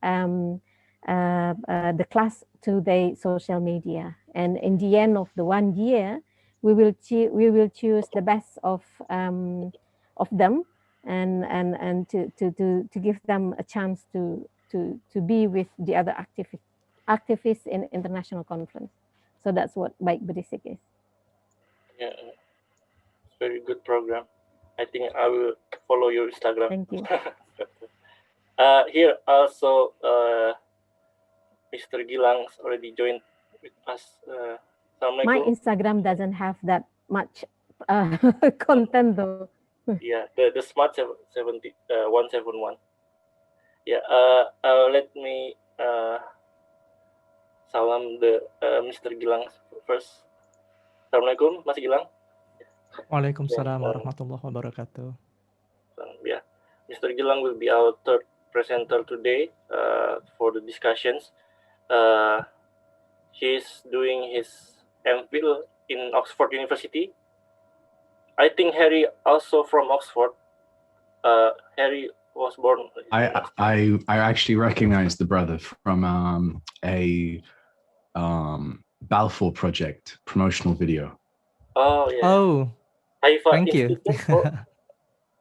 the class to the social media. And in the end of the 1 year, we will choose the best of them, and to give them a chance to be with the other activists in international conference. So that's what Baik Berisik is. Yeah, it's very good program. I think I will follow your Instagram. Thank you. Here also, Mr. Gilang already joined with us. My Instagram doesn't have that much content though. Yeah, the Smart 171. Yeah. Let me salam the Mr. Gilang first. Assalamualaikum, Mas Gilang. Waalaikumsalam warahmatullahi wabarakatuh. Yeah, Mr. Gilang will be our third presenter today for the discussions. He's doing his MPhil in Oxford University. I think Harry also from Oxford. Harry was born. I actually recognize the brother from a Balfour project promotional video. Oh yeah. Oh, Haifa thank you.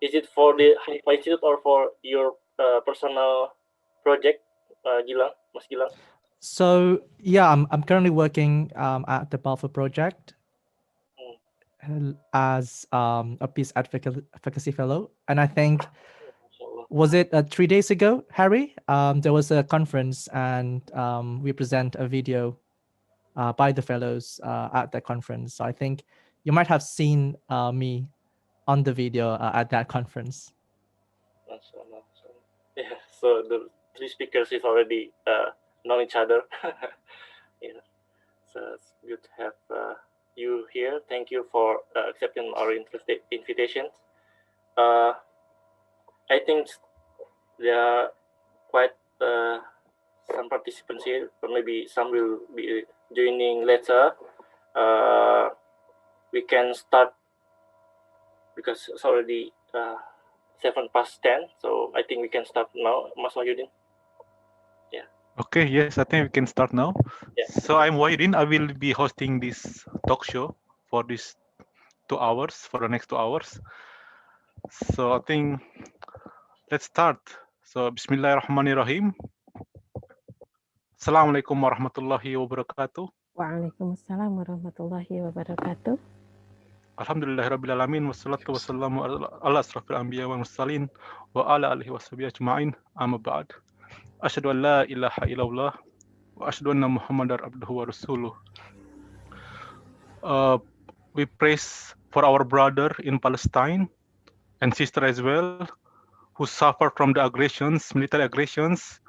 Is it for the Haifa Institute or for your personal project, Gilang, Mas Gilang? So yeah, I'm currently working at the Balfour project as a peace advocacy fellow, and I think was it 3 days ago, Harry? There was a conference, and we present a video by the fellows at that conference. So I think you might have seen me on the video at that conference. Yeah, so the three speakers is already know each other. Yeah, so it's good to have you here. Thank you for accepting our invitations. I think there are quite some participants here, but maybe some will be joining later. We can start because it's already 10:07, so I think we can start now, Mas Wahyudin. Yeah. Okay, yes, I think we can start now. Yeah. So I'm Wahyudin. I will be hosting this talk show for this 2 hours, for the next 2 hours. So I think let's start. So Bismillahirrahmanirrahim. Assalamualaikum warahmatullahi wabarakatuh. Waalaikumsalam warahmatullahi wabarakatuh. Alhamdulillahirabbil alamin wassalatu wassalamu ala asrafil anbiya wal mursalin wa ala alihi washabihi ajma'in. Amma ba'd. Asyhadu an la ilaha illallah wa asyhadu anna Muhammadar abduhu wa rasuluh. We praise for our brother in Palestine and sister as well, who suffer from the aggressions, military aggressions,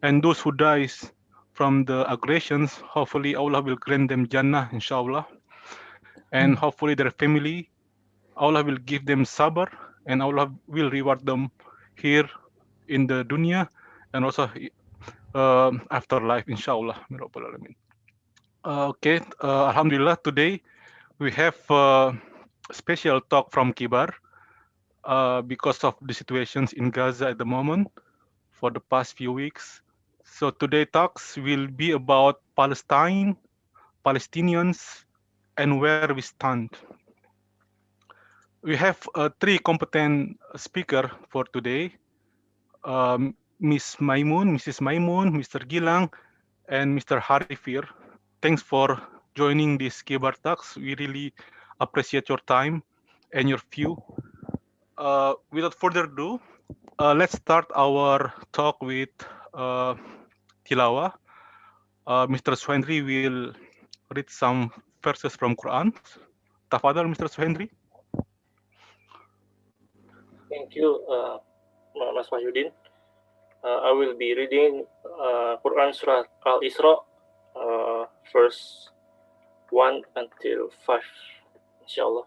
and those who dies from the aggressions. Hopefully Allah will grant them Jannah, inshallah. And hopefully their family, Allah will give them sabr, and Allah will reward them here in the dunya and also afterlife, inshallah. Okay, Alhamdulillah, today we have a special talk from Kibar because of the situations in Gaza at the moment for the past few weeks. So today talks will be about Palestine, Palestinians, and where we stand. We have 3 competent speakers for today. Mrs. Maimon, Mr. Gilang, and Mr. Harifir. Thanks for joining this Kibar Talks. We really appreciate your time and your view. Without further ado, let's start our talk with Tilawah. Mr. Suhendri will read some verses from Quran. Tafadhal, Mr. Suhendri. Thank you, Mas Wahyudin. I will be reading Quran Surah Al-Isra, verse 1 until 5, inshallah.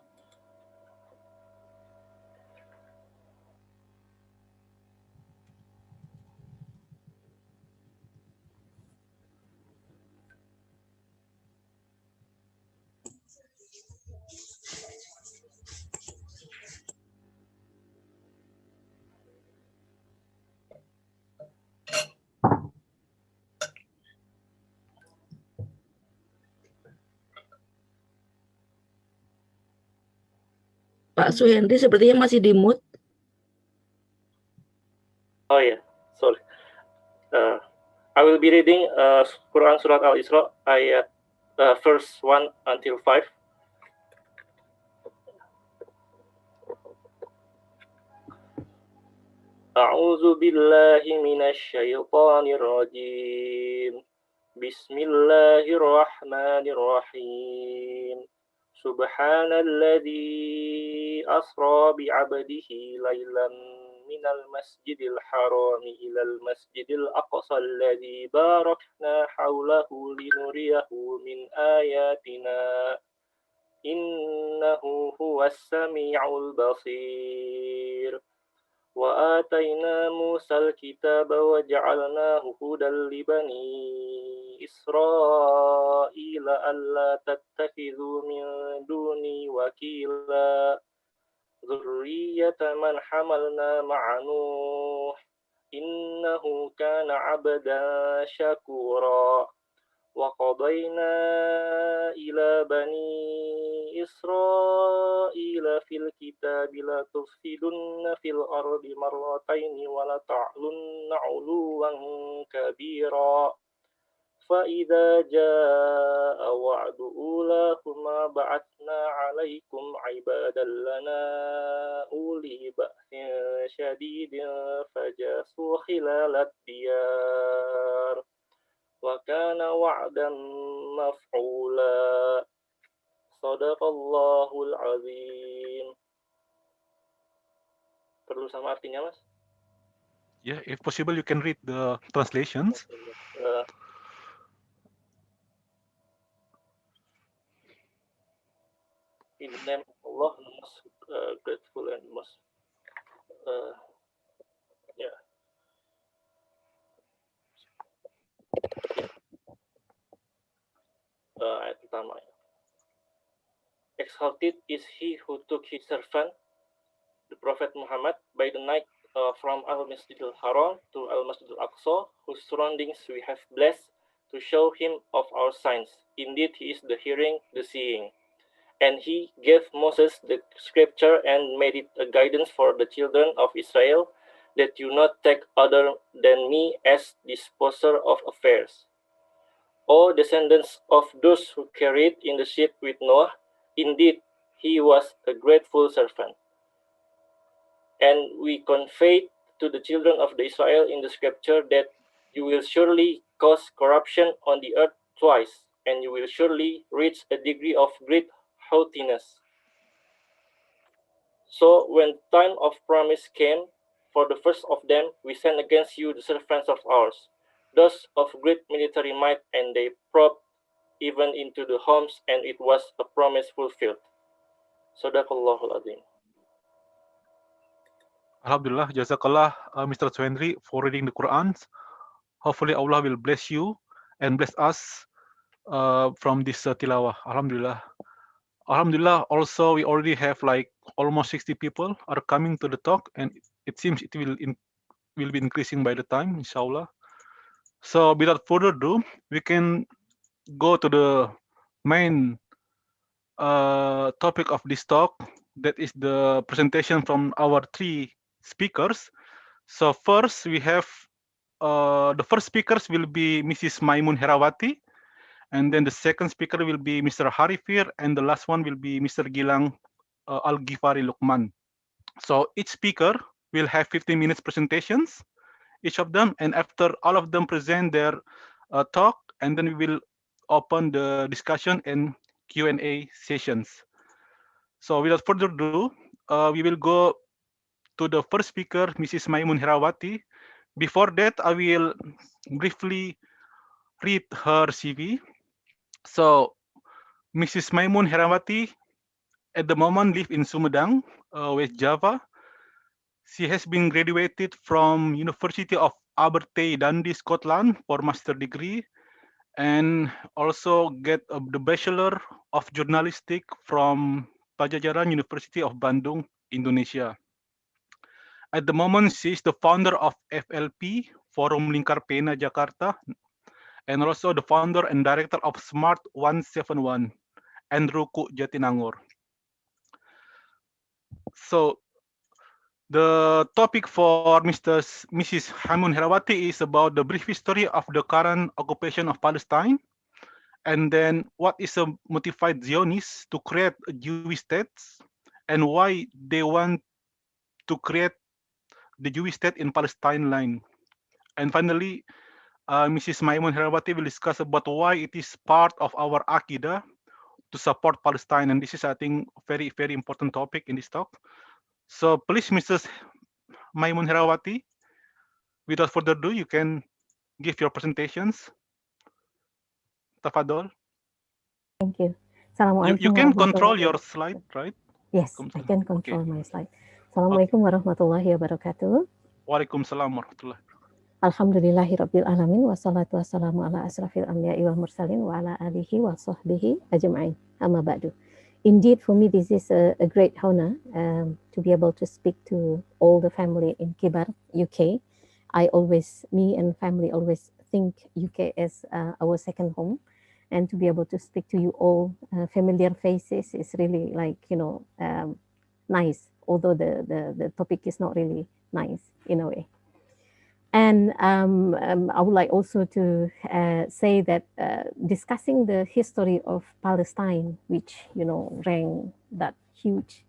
Pak Suhendri sepertinya masih di mute. Oh yeah, sorry. I will be reading Quran Surat Al-Isra ayat verse 1 until 5. A'udzu billahi minasy syaithanir rajim. Bismillahirrahmanirrahim. Subhanalladzi asra bi'abdihi laylan minal masjidil harami ilal masjidil aqsa alladzi barakna hawlahu linuriyahu min ayatina innahu huwas sami'ul basir. وآتينا موسى الكتاب وجعلناه هدى لبني إسرائيل ألا تتخذوا من دوني وكيلا ذرية من حملنا مع نوح إنه كان عبدا شكورا وقضينا إلى بني إسرائيل في الكتاب لتفسدن في الأرض مرتين ولتعلن علوا كبيرا فإذا جاء وعد أولاهما بعثنا عليكم عبادا لنا أولي بأس شديد فجاسوا خلال الديار وكان وعدا مفعولا صدق Allahul Azim. Perlu sama artinya, Mas? Yeah, if possible, you can read the translations. In the name of Allah, the most grateful and most yeah. Ayat pertama. Exalted is he who took his servant, the Prophet Muhammad, by the night from Al-Masjid al-Haram to Al-Masjid al-Aqsa, whose surroundings we have blessed to show him of our signs. Indeed, he is the hearing, the seeing. And he gave Moses the scripture and made it a guidance for the children of Israel, that you not take other than me as disposer of affairs. O descendants of those who carried in the ship with Noah, indeed, he was a grateful servant. And we conveyed to the children of the Israel in the scripture that you will surely cause corruption on the earth twice, and you will surely reach a degree of great haughtiness. So when time of promise came, for the first of them, we sent against you the servants of ours, those of great military might, and they probed even into the homes, and it was a promise fulfilled. Sadaqallahul Azim. Alhamdulillah, Jazakallah, Mr. Suhendri, for reading the Quran. Hopefully Allah will bless you and bless us from this tilawah. Alhamdulillah. Alhamdulillah, also we already have like almost 60 people are coming to the talk, and it seems it will be increasing by the time, inshallah. So without further ado, we can go to the main topic of this talk, that is the presentation from our three speakers. So first we have the first speakers will be Mrs. Maimon Herawati, and then the second speaker will be Mr. Harifir, and the last one will be Mr. Gilang Al-Ghifari Lukman. So each speaker will have 15 minutes presentations, each of them, and after all of them present their talk, and then we will open the discussion and Q&A sessions. So without further ado, we will go to the first speaker, Mrs. Maimon Herawati. Before that, I will briefly read her CV. So Mrs. Maimon Herawati at the moment live in Sumedang, West Java. She has been graduated from University of Abertay, Dundee, Scotland for master degree, and also get the Bachelor of Journalistic from Pajajaran University of Bandung, Indonesia. At the moment, she is the founder of FLP, Forum Lingkar Pena Jakarta, and also the founder and director of Smart 171 and Ruku Jatinangor. So the topic for Mrs. Maimon Herawati is about the brief history of the current occupation of Palestine, and then what is a motivated Zionists to create a Jewish state, and why they want to create the Jewish state in Palestine line. And finally, Mrs. Maimon Herawati will discuss about why it is part of our Aqidah to support Palestine. And this is, I think, very, very important topic in this talk. So please, Mrs. Maimon Herawati, without further ado, you can give your presentations. Tafadol. Thank you. You Assalamualaikum can warahmatullahi control your wabarakatuh. slide, right? Yes, I can control my slide. Assalamualaikum warahmatullahi wabarakatuh. Waalaikumsalam warahmatullahi. Alhamdulillahi rabbil alamin wassalatu wassalamu ala asrafil anbiya'i wal mursalin wa ala alihi wa sahbihi ajma'in. Amma ba'du. Indeed, for me, this is a great honor to be able to speak to all the family in Kibar, UK. Me and family always think UK as our second home. And to be able to speak to you all, familiar faces, is really like, nice, although the topic is not really nice in a way. And I would like also to say that discussing the history of Palestine, which, ran that huge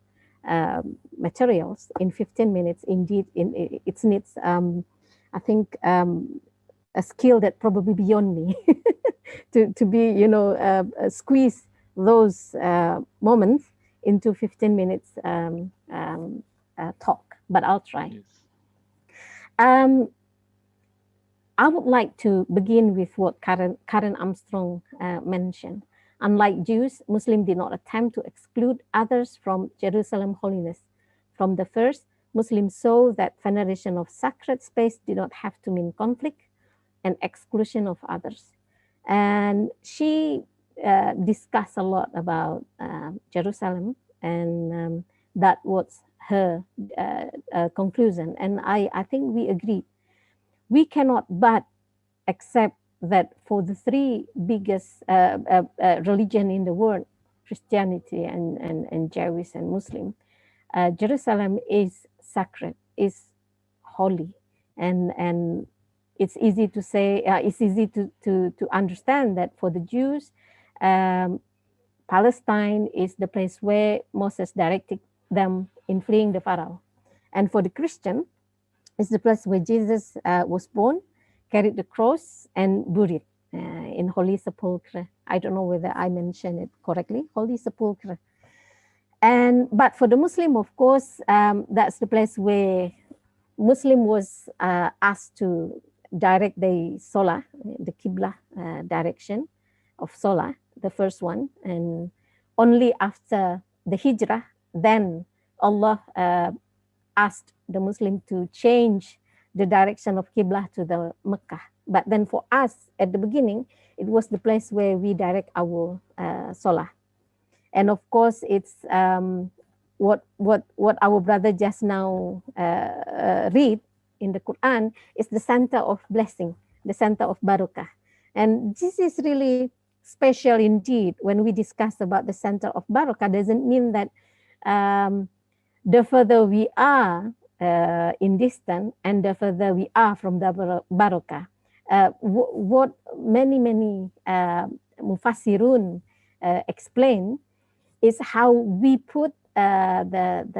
materials in 15 minutes, indeed, it needs, I think, a skill that probably beyond me to be, squeeze those moments into 15 minutes talk, but I'll try. Yes. I would like to begin with what Karen Armstrong mentioned. Unlike Jews, Muslims did not attempt to exclude others from Jerusalem holiness. From the first, Muslims saw that veneration of sacred space did not have to mean conflict and exclusion of others. And she discussed a lot about Jerusalem, and that was her conclusion. And I think we agreed. We cannot but accept that for the three biggest religion in the world, Christianity and Jewish and Muslim, Jerusalem is sacred, is holy, and it's easy to say, it's easy to understand that for the Jews, Palestine is the place where Moses directed them in fleeing the Pharaoh. And for the Christian, it's the place where Jesus was born, carried the cross, and buried in Holy Sepulchre. I don't know whether I mentioned it correctly, Holy Sepulchre. But for the Muslim, of course, that's the place where Muslim was asked to direct the Solah, the Qibla direction of Solah, the first one. And only after the Hijrah, then Allah asked the Muslim to change the direction of Qibla to the Mecca. But then for us, at the beginning, it was the place where we direct our Solah. And of course, it's what our brother just now read in the Quran is the center of blessing, the center of barakah. And this is really special indeed. When we discuss about the center of barakah, doesn't mean that the further we are in distance and the further we are from the barakah. What many mufassirun explain is how we put the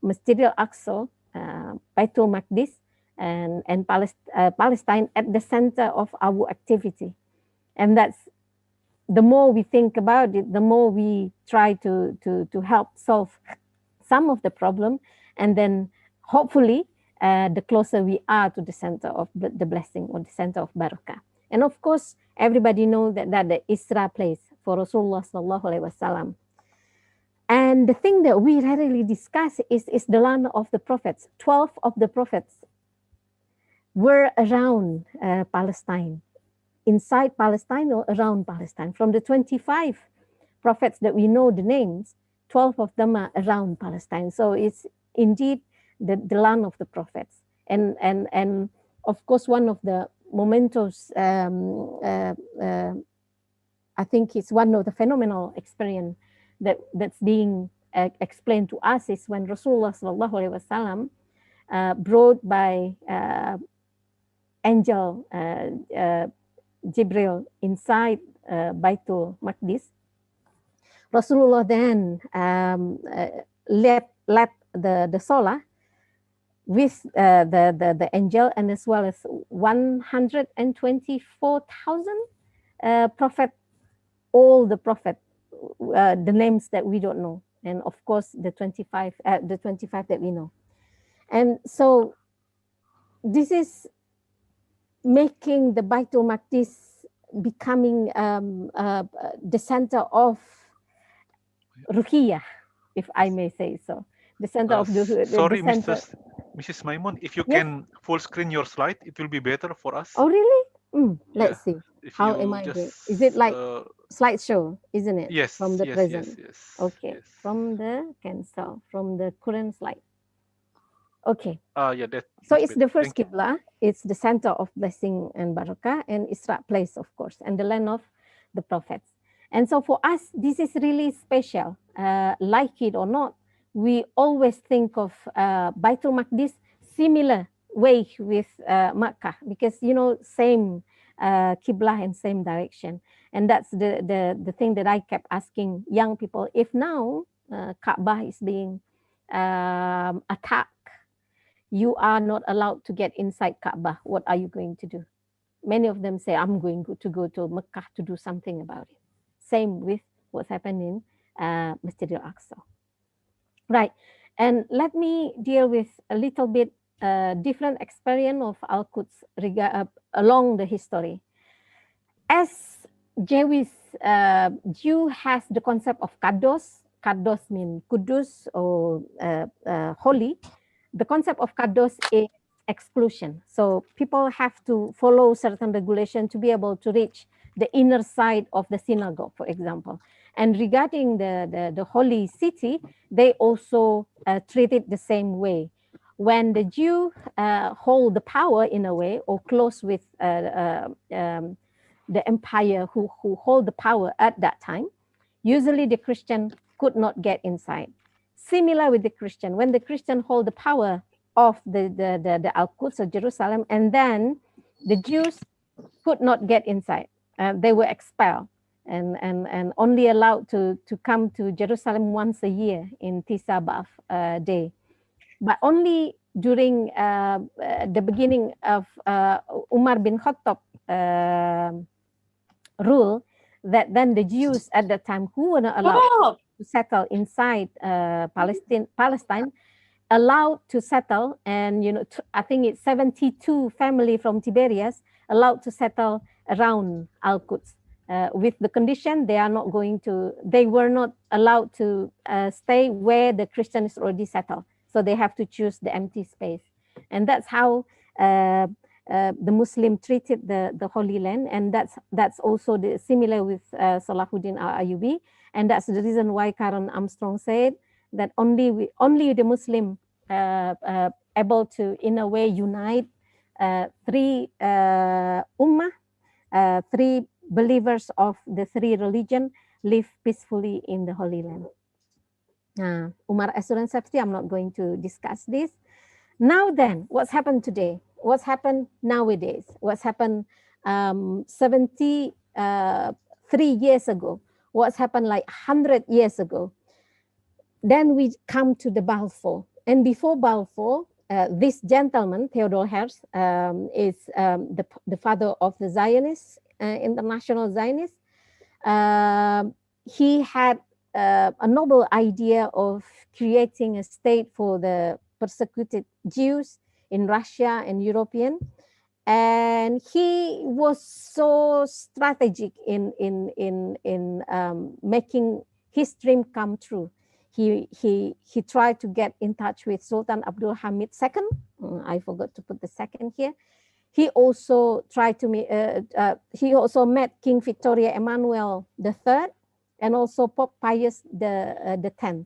Masjid al-Aqsa, Baitul Maqdis, and Palestine at the center of our activity. And that's, the more we think about it, the more we try to help solve some of the problem, and then hopefully the closer we are to the center of the blessing or the center of barakah. And of course, everybody knows that the Isra place for Rasulullah sallallahu alaihi wasallam. And the thing that we rarely discuss is the land of the prophets. 12 of the prophets were around Palestine, inside Palestine or around Palestine. From the 25 prophets that we know the names, 12 of them are around Palestine. So it's indeed the land of the prophets. And of course, one of the momentous, I think it's one of the phenomenal experience that's being explained to us is when Rasulullah sallallahu alaihi wasallam brought by angel Jibril inside Baitul Maqdis. Rasulullah then led the Salah with the angel, and as well as 124,000 prophet, all the prophet, the names that we don't know, and of course the 25 that we know. And so this is making the Baitul Maqdis becoming the center of Ruhiyah, if I may say so. The center of sorry, the center. Mrs. Maimon, if you Yes? can full screen your slide, it will be better for us. Oh, really? Let's Yeah. see. If How you am I just, doing? Is it like slideshow, isn't it? yes, From the yes, present. yes, Okay. yes. From the cancel, from the current slide. Okay. Yeah, that. So much it's better. the first Thank you. Qibla. It's the center of blessing and barakah, and Isra place, of course, and the land of the prophets. And so for us, this is really special. Like it or not, we always think of Baitul Maqdis similar way with Makkah, because same Qibla and same direction. And that's the thing that I kept asking young people. If now Kaabah is being attacked, you are not allowed to get inside Kaabah, what are you going to do? Many of them say, I'm going to go to Mecca to do something about it. Same with what's happening in Masjid al-Aqsa. Right, and let me deal with a little bit different experience of Al-Quds along the history. As Jewish, Jew has the concept of Kados. Kados means Kudus or holy. The concept of Kados is exclusion. So people have to follow certain regulation to be able to reach the inner side of the synagogue, for example. And regarding the holy city, they also treat it the same way. When the Jew hold the power in a way, or close with the empire who hold the power at that time, usually the Christian could not get inside. Similar with the Christian, when the Christian hold the power of the Al-Quds of Jerusalem, and then the Jews could not get inside. They were expelled and only allowed to come to Jerusalem once a year in Tisha B'Av day. But only during the beginning of Umar bin Khattab rule, that then the Jews at that time who were not allowed to settle inside Palestine allowed to settle, and I think it's 72 family from Tiberias allowed to settle around Al-Quds with the condition they were not allowed to stay where the Christians already settled, so they have to choose the empty space. And that's how the Muslim treated the Holy Land, and that's also similar with Salahuddin al-Ayyubi, and that's the reason why Karen Armstrong said that only the Muslim able to in a way unite three ummah, three believers of the three religion live peacefully in the Holy Land. Umar Assurance Safety, I'm not going to discuss this. Now then, what's happened today? What's happened nowadays? What's happened 73 years ago? What's happened like 100 years ago? Then we come to the Balfour. And before Balfour, this gentleman, Theodor Herzl, is the father of the Zionists, international Zionists. He had a noble idea of creating a state for the persecuted Jews in Russia and European, and he was so strategic in making his dream come true. He tried to get in touch with Sultan Abdul Hamid II. I forgot to put the second here. He also tried to he also met King Victoria Emmanuel III and also Pope Pius the 10th.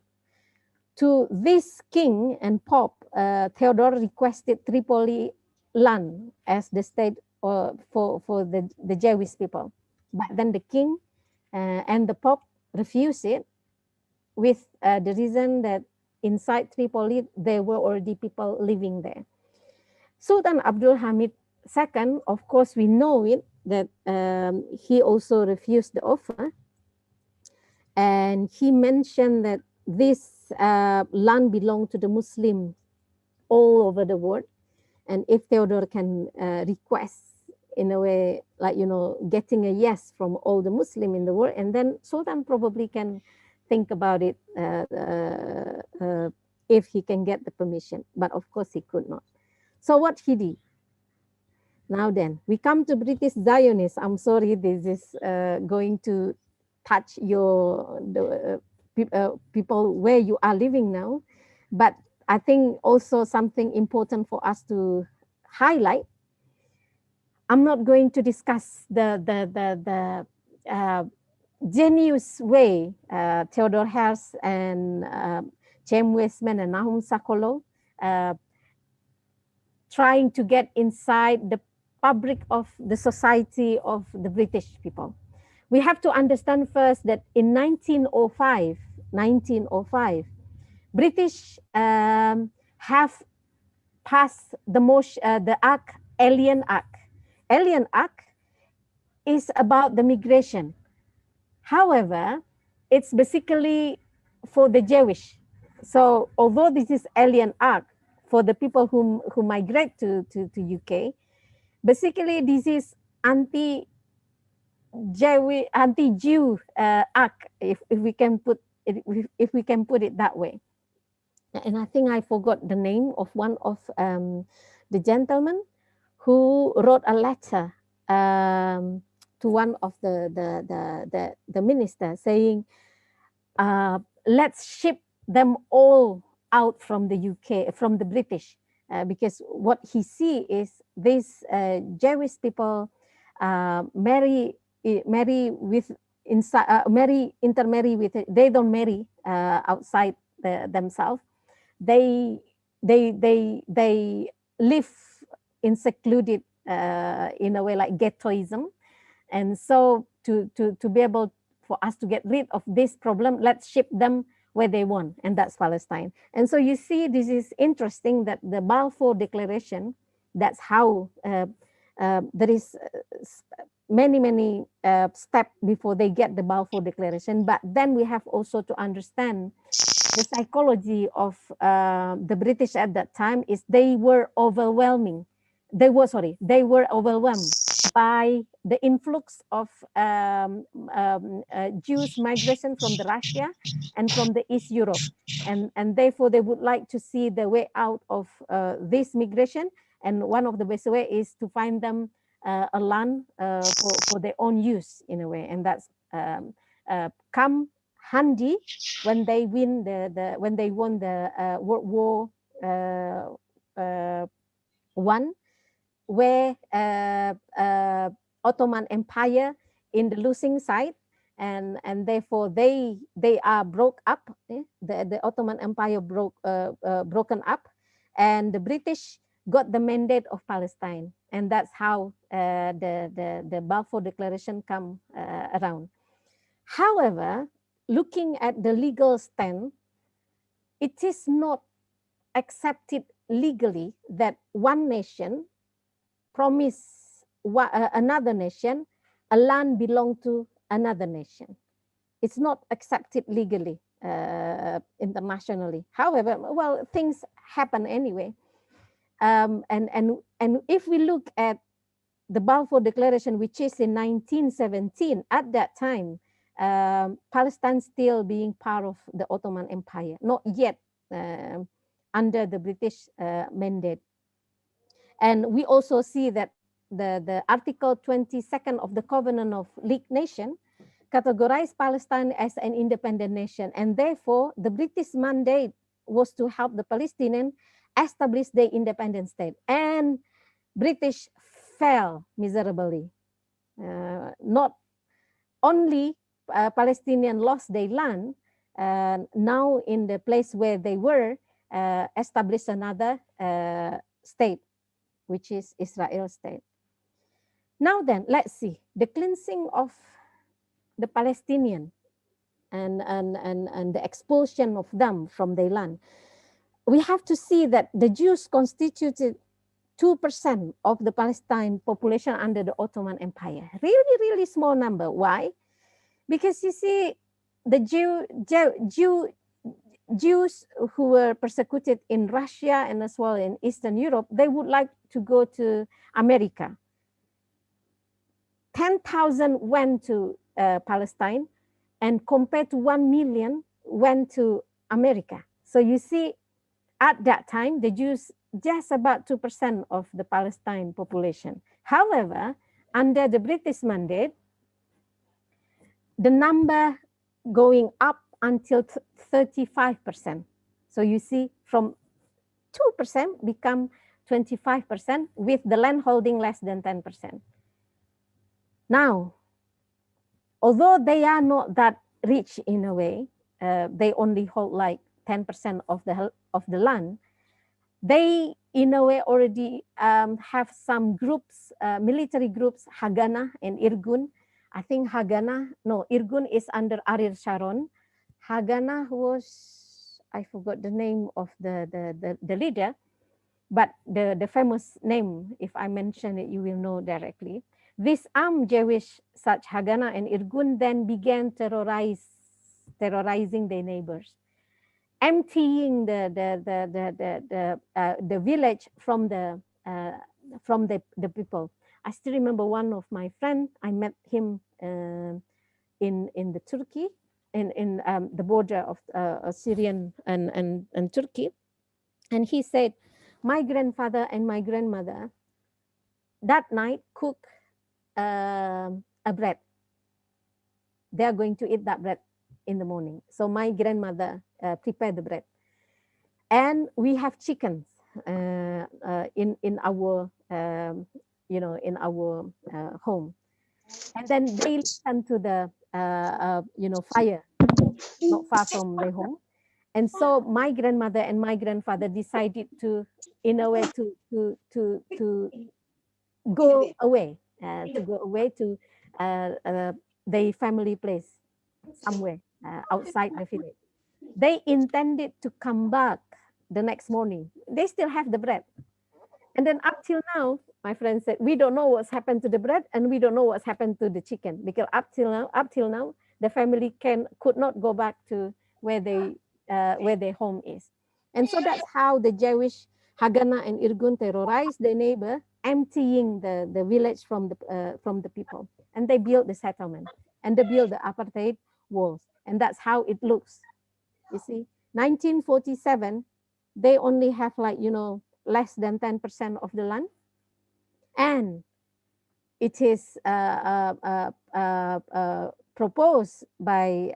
To this king and Pope, Theodore requested Tripoli land as the state for the Jewish people. But then the king and the Pope refused it. with the reason that inside Tripoli, there were already people living there. Sultan Abdul Hamid II, of course, we know it, that he also refused the offer. And he mentioned that this land belonged to the Muslims all over the world. And if Theodore can request, in a way, like, you know, getting a yes from all the Muslim in the world, and then Sultan probably can think about it if he can get the permission. But of course, he could not. So what he did? Now then, we come to British Zionists. I'm sorry, this is going to touch the people where you are living now. But I think also something important for us to highlight. I'm not going to discuss the genius way Theodore Herzl and James Weisman and Nahum Sakolo trying to get inside the fabric of the society of the British people. We have to understand first that in 1905, British have passed the Act, Alien Act. Alien Act is about the migration. However, it's basically for the Jewish. So although this is Alien Act for the people who migrate to UK, basically this is anti-Jew act, if we can put it that way. And I think I forgot the name of one of the gentlemen who wrote a letter to one of the ministers saying, let's ship them all out from the UK, from the British, because what he see is these Jewish people intermarry with, they don't marry outside themselves. They live in secluded in a way like ghettoism. And so to be able for us to get rid of this problem, let's ship them where they want, and that's Palestine. And so you see, this is interesting that the Balfour Declaration, that's how there is many steps before they get the Balfour Declaration. But then we have also to understand the psychology of the British at that time is they were overwhelmed by the influx of Jews migration from the Russia and from the East Europe. And therefore they would like to see the way out of this migration. And one of the best way is to find them a land for their own use in a way. And that's come handy when they won the World War I, where Ottoman Empire in the losing side, and therefore they are broke up. The Ottoman Empire broken up, and the British got the mandate of Palestine, and that's how the Balfour Declaration come around. However, looking at the legal stand, it is not accepted legally that one nation promise another nation a land belong to another nation. It's not accepted legally internationally. However, well, things happen anyway. And if we look at the Balfour Declaration, which is in 1917, at that time, Palestine still being part of the Ottoman Empire, not yet under the British mandate. And we also see that the Article 22nd of the Covenant of League Nation categorized Palestine as an independent nation. And therefore, the British mandate was to help the Palestinians establish their independent state. And British fell miserably. Not only Palestinians lost their land, now in the place where they were, established another state, which is Israel state. Now then, let's see the cleansing of the Palestinian. and the expulsion of them from their land, we have to see that the Jews constituted 2% of the Palestine population under the Ottoman Empire. Really, really small number. Why? Because you see, the Jews who were persecuted in Russia and as well in Eastern Europe, they would like to go to America. 10,000 went to Palestine, and compared to 1 million went to America. So you see, at that time, the Jews, just about 2% of the Palestine population. However, under the British mandate, the number going up until 35%. So you see, from 2% become 25% with the land holding less than 10%. Now, although they are not that rich in a way, they only hold like 10% of the land. They, in a way, already have some groups, military groups, Haganah and Irgun. I think Irgun is under Ariel Sharon. Haganah was, I forgot the name of the leader, but the famous name, if I mention it, you will know directly. These armed Jewish, such Haganah and Irgun, then began terrorizing their neighbors, emptying the village from the people. I still remember one of my friends. I met him in the Turkey, in the border of Syrian and Turkey, and he said, my grandfather and my grandmother that night cooked a bread. They are going to eat that bread in the morning. So my grandmother prepared the bread, and we have chickens in our in our home, and then they listen to the fire not far from their home. And so my grandmother and my grandfather decided to, in a way, to go away to their family place somewhere outside the village. They intended to come back the next morning. They still have the bread. And then up till now, my friend said, we don't know what's happened to the bread, and we don't know what's happened to the chicken, because up till now, the family could not go back to where their home is. And so that's how the Jewish Haganah and Irgun terrorized their neighbor, emptying the village from the people. And they built the settlement, and they built the apartheid walls. And that's how it looks. You see, 1947, they only have less than 10% of the land. And it is proposed by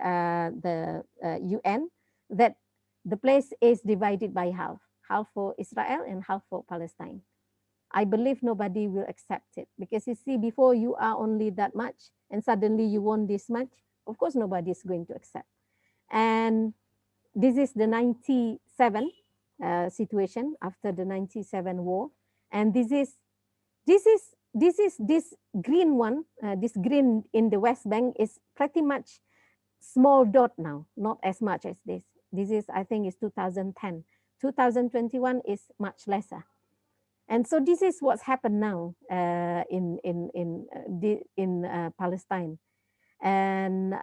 the UN that the place is divided by half for Israel and half for Palestine. I believe nobody will accept it, because you see, before you are only that much and suddenly you want this much, of course nobody is going to accept. And this is the 97 situation after the 97 war, and this green one, this green in the West Bank is pretty much small dot now, not as much as this. This is, I think, is 2010. 2021 is much lesser. And so this is what's happened now in Palestine. And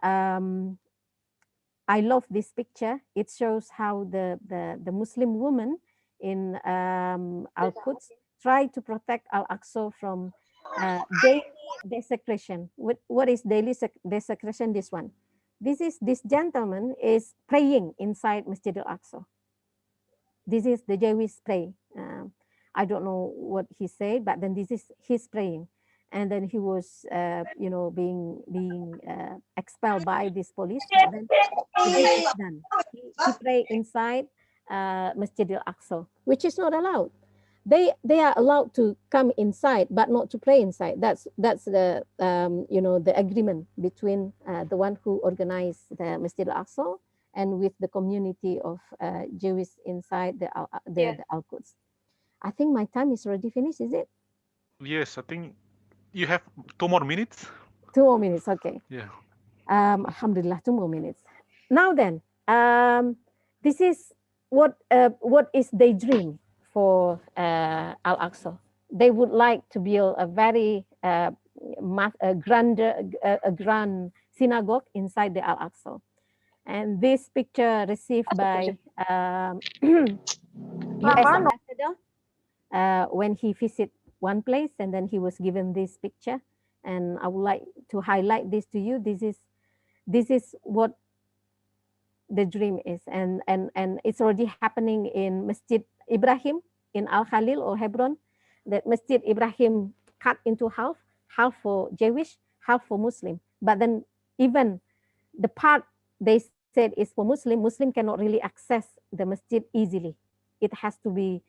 I love this picture. It shows how the Muslim woman in Al-Quds try to protect Al-Aqsa from daily desecration. What is daily desecration? This one. This gentleman is praying inside Masjid Al-Aqsa. This is the Jewish pray. I don't know what he said, but then this is his praying. And then he was, being expelled by this police. But then this is done. He prayed inside Masjid Al-Aqsa, which is not allowed. They are allowed to come inside, but not to pray inside. That's the the agreement between the one who organized the Masjid Al-Aqsa and with the community of Jews inside the Al-Quds. I think my time is already finished. Is it? Yes, I think you have 2 more minutes. 2 more minutes. Okay. Yeah. Alhamdulillah, 2 more minutes. now then, this is what is their dream for Al-Aqsa. They would like to build a very grand synagogue inside the Al-Aqsa. And this picture received by U.S. ambassador when he visited one place, and then he was given this picture. And I would like to highlight this to you. This is what the dream is, and it's already happening in Masjid Ibrahim in Al Khalil or Hebron. That Masjid Ibrahim cut into half for Jewish, half for Muslim. But then even the part they said is for Muslim cannot really access the masjid easily. It has to be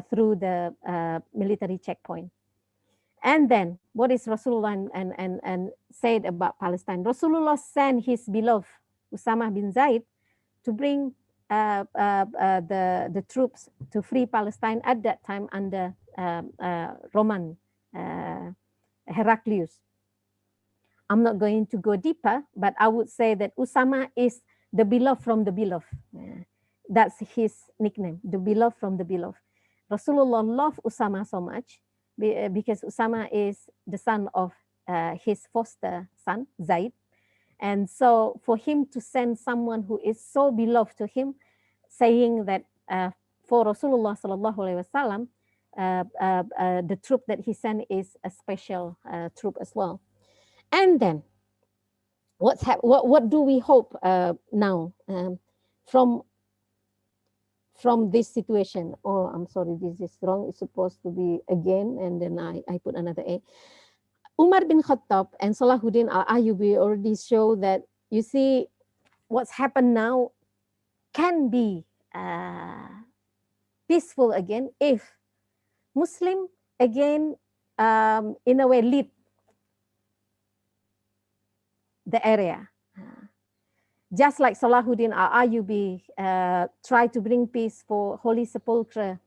through the military checkpoint. And then what is Rasulullah and said about Palestine? Rasulullah sent his beloved Usama bin Zaid to bring the troops to free Palestine at that time under Roman Heraclius. I'm not going to go deeper, but I would say that Usama is the beloved from the beloved. That's his nickname, the beloved from the beloved. Rasulullah loved Usama so much because Usama is the son of his foster son, Zaid. And so for him to send someone who is so beloved to him, saying that for Rasulullah sallallahu alaihi wasallam, the troop that he sent is a special troop as well. And then what do we hope now from this situation? Oh, I'm sorry, this is wrong. It's supposed to be again, and then I put another A. Umar bin Khattab and Salahuddin al-Ayyubi already show that, you see, what's happened now can be peaceful again if Muslim again in a way lead the area. Just like Salahuddin al-Ayyubi tried to bring peace for Holy Sepulchre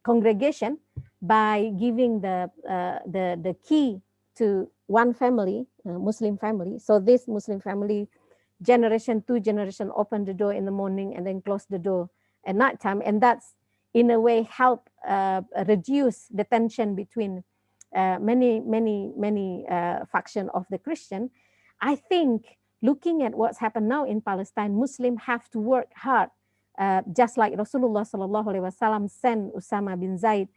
congregation by giving the key to one family, Muslim family. So this Muslim family, two generation open the door in the morning and then close the door at night time, and that's in a way help reduce the tension between many faction of the Christian. I think looking at what's happened now in Palestine, Muslims have to work hard, just like Rasulullah sallallahu alaihi wasallam sent Usama bin Zaid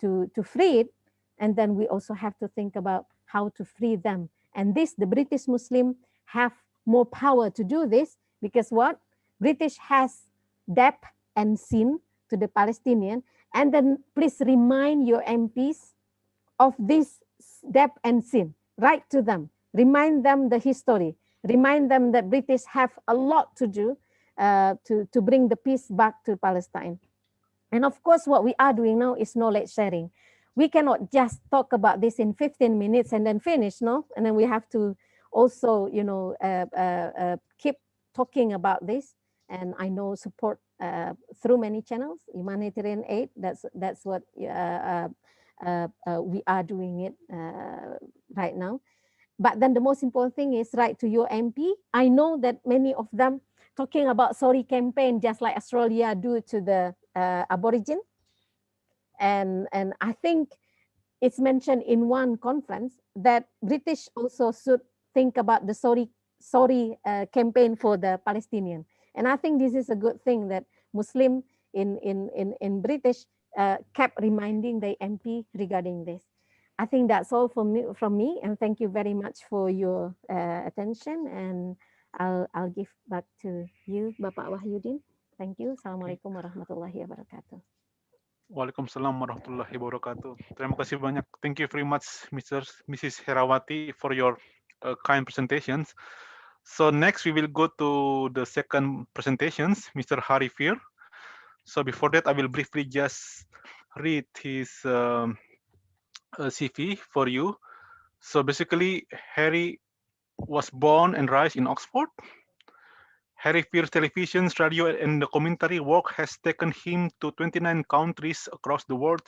to free it, and then we also have to think about how to free them. And the British Muslim have more power to do this, because what? British has debt and sin to the Palestinian, and then please remind your MPs of this debt and sin. Write to them, remind them the history, remind them that British have a lot to do to bring the peace back to Palestine. And of course, what we are doing now is knowledge sharing. We cannot just talk about this in 15 minutes and then finish, no? And then we have to also, keep talking about this. And I know support through many channels, humanitarian aid. That's what we are doing it right now. But then the most important thing is write to your MP. I know that many of them talking about sorry campaign, just like Australia do to the Aborigine. And I think it's mentioned in one conference that British also should think about the sorry campaign for the Palestinian. And I think this is a good thing that Muslim in British kept reminding the MP regarding this. I think that's all from me, and thank you very much for your attention. And I'll give back to you, Bapak Wahyudin. Thank you. Assalamualaikum warahmatullahi wabarakatuh. Waalaikumsalam warahmatullahi wabarakatuh. Terima kasih banyak. Thank you very much, Mrs. Herawati, for your kind presentations. So next we will go to the second presentations, Mr. Hari Fir. So before that, I will briefly just read his CV for you. So basically, Harry was born and raised in Oxford. Harry Fir's television, radio, and documentary work has taken him to 29 countries across the world.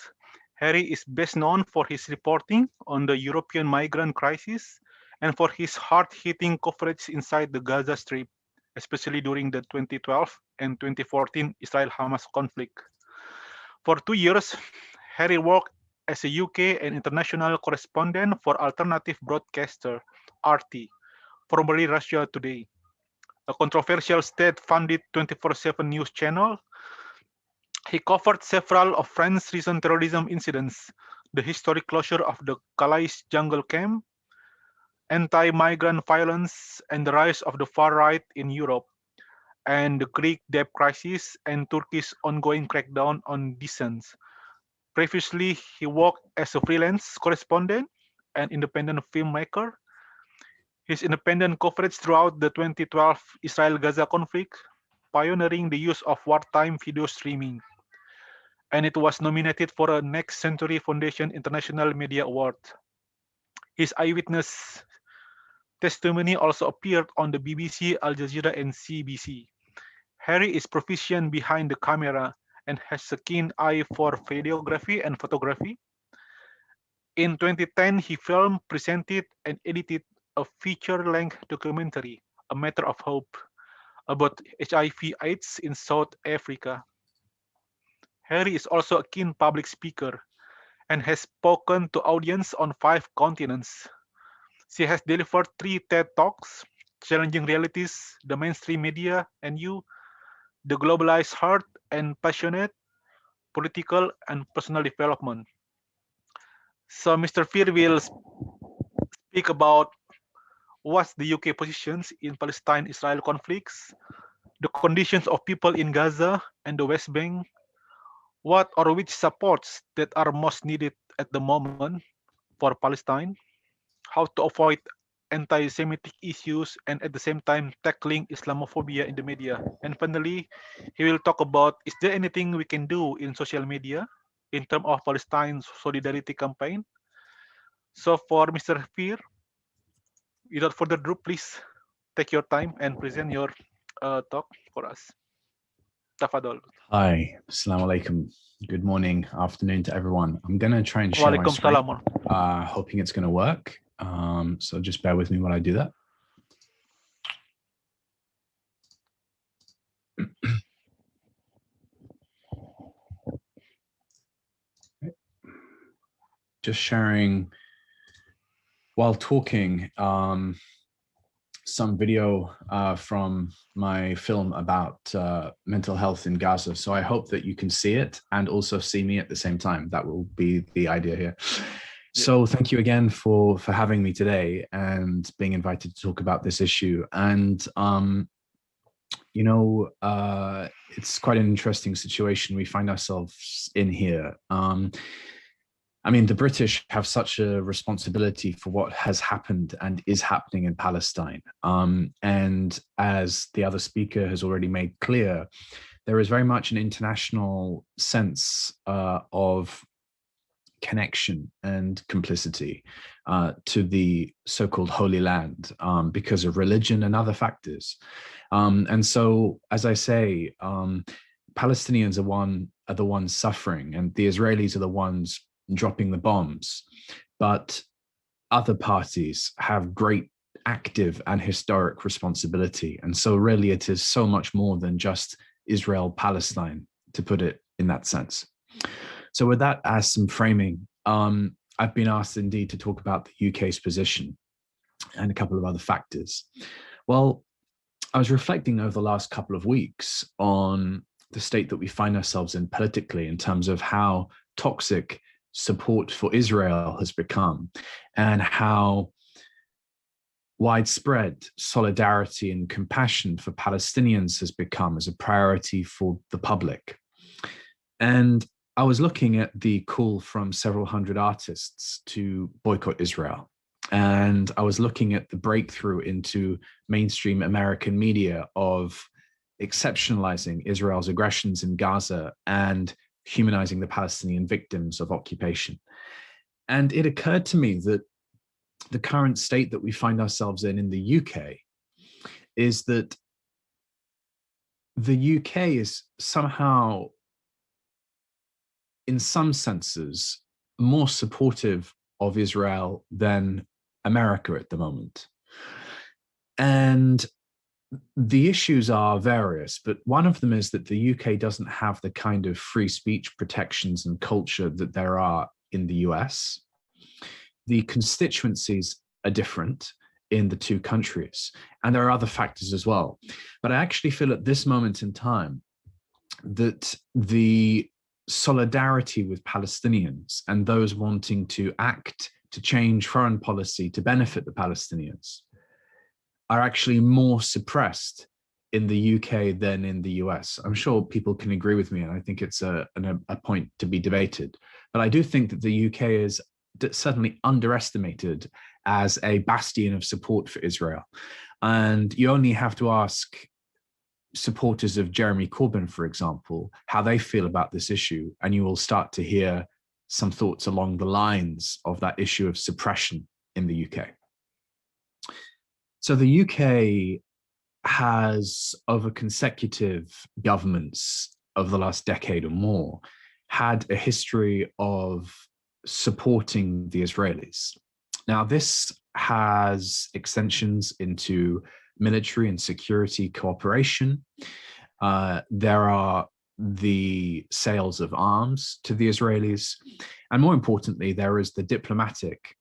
Harry is best known for his reporting on the European migrant crisis and for his hard-hitting coverage inside the Gaza Strip, especially during the 2012 and 2014 Israel-Hamas conflict. For 2 years, Harry worked as a UK and international correspondent for alternative broadcaster RT, formerly Russia Today, a controversial state-funded 24/7 news channel. He covered several of France's recent terrorism incidents, the historic closure of the Calais jungle camp, anti-migrant violence, and the rise of the far right in Europe, and the Greek debt crisis and Turkey's ongoing crackdown on dissent. Previously, he worked as a freelance correspondent and independent filmmaker. His independent coverage throughout the 2012 Israel-Gaza conflict, pioneering the use of wartime video streaming, and it was nominated for a Next Century Foundation International Media Award. His eyewitness testimony also appeared on the BBC, Al Jazeera, and CBC. Harry is proficient behind the camera and has a keen eye for videography and photography. In 2010, he filmed, presented, and edited a feature-length documentary, A Matter of Hope, about HIV/AIDS in South Africa. Harry is also a keen public speaker and has spoken to audiences on 5 continents. She has delivered 3 TED Talks, Challenging Realities, the Mainstream Media, and You, The Globalized Heart, and Passionate, Political and Personal Development. So Mr. Fear will speak about what's the UK positions in Palestine-Israel conflicts, the conditions of people in Gaza and the West Bank, what or which supports that are most needed at the moment for Palestine, how to avoid anti-Semitic issues and at the same time tackling Islamophobia in the media. And finally, he will talk about, is there anything we can do in social media in terms of Palestine solidarity campaign? So for Mr. Fear, without further ado, please take your time and present your talk for us. Tafadol. Hi, assalamu alaikum. Good morning, afternoon to everyone. I'm going to try and share my Walaikum screen, salam. hoping it's going to work. So just bear with me while I do that. Just sharing while talking some video from my film about mental health in Gaza. So I hope that you can see it and also see me at the same time. That will be the idea here. So thank you again for having me today and being invited to talk about this issue. And you know, it's quite an interesting situation we find ourselves in here. I mean, the British have such a responsibility for what has happened and is happening in Palestine. And as the other speaker has already made clear, there is very much an international sense of connection and complicity to the so-called Holy Land because of religion and other factors. And so, as I say, Palestinians are the ones suffering, and the Israelis are the ones dropping the bombs. But other parties have great active and historic responsibility. And so really it is so much more than just Israel-Palestine, to put it in that sense. So with that as some framing, I've been asked indeed to talk about the UK's position and a couple of other factors. Well, I was reflecting over the last couple of weeks on the state that we find ourselves in politically in terms of how toxic support for Israel has become and how widespread solidarity and compassion for Palestinians has become as a priority for the public. And I was looking at the call from several hundred artists to boycott Israel. And I was looking at the breakthrough into mainstream American media of exceptionalizing Israel's aggressions in Gaza and humanizing the Palestinian victims of occupation. And it occurred to me that the current state that we find ourselves in the UK is that the UK is somehow, in some senses, more supportive of Israel than America at the moment. And the issues are various, but one of them is that the UK doesn't have the kind of free speech protections and culture that there are in the US. The constituencies are different in the two countries, and there are other factors as well. But I actually feel at this moment in time that the solidarity with Palestinians and those wanting to act to change foreign policy to benefit the Palestinians are actually more suppressed in the UK than in the US. I'm sure people can agree with me, and I think it's a point to be debated. But I do think that the UK is certainly underestimated as a bastion of support for Israel. And you only have to ask supporters of Jeremy Corbyn, for example, how they feel about this issue, and you will start to hear some thoughts along the lines of that issue of suppression in the UK. So the UK has, over consecutive governments over the last decade or more, had a history of supporting the Israelis. Now, this has extensions into military and security cooperation. There are the sales of arms to the Israelis. And more importantly, there is the diplomatic,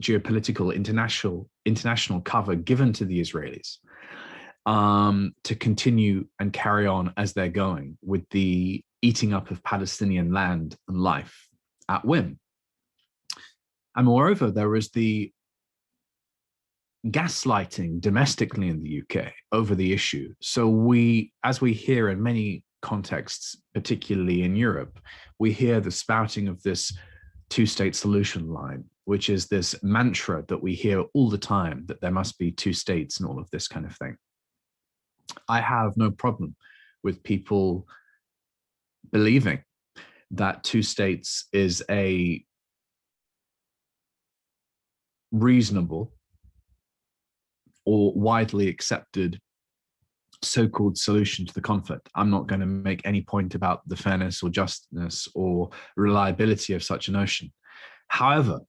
geopolitical, international cover given to the Israelis to continue and carry on as they're going with the eating up of Palestinian land and life at whim. And moreover, there is the gaslighting domestically in the UK over the issue. So we, as we hear in many contexts, particularly in Europe, we hear the spouting of this two-state solution line, which is this mantra that we hear all the time, that there must be two states and all of this kind of thing. I have no problem with people believing that two states is a reasonable or widely accepted so-called solution to the conflict. I'm not going to make any point about the fairness or justness or reliability of such a notion. However,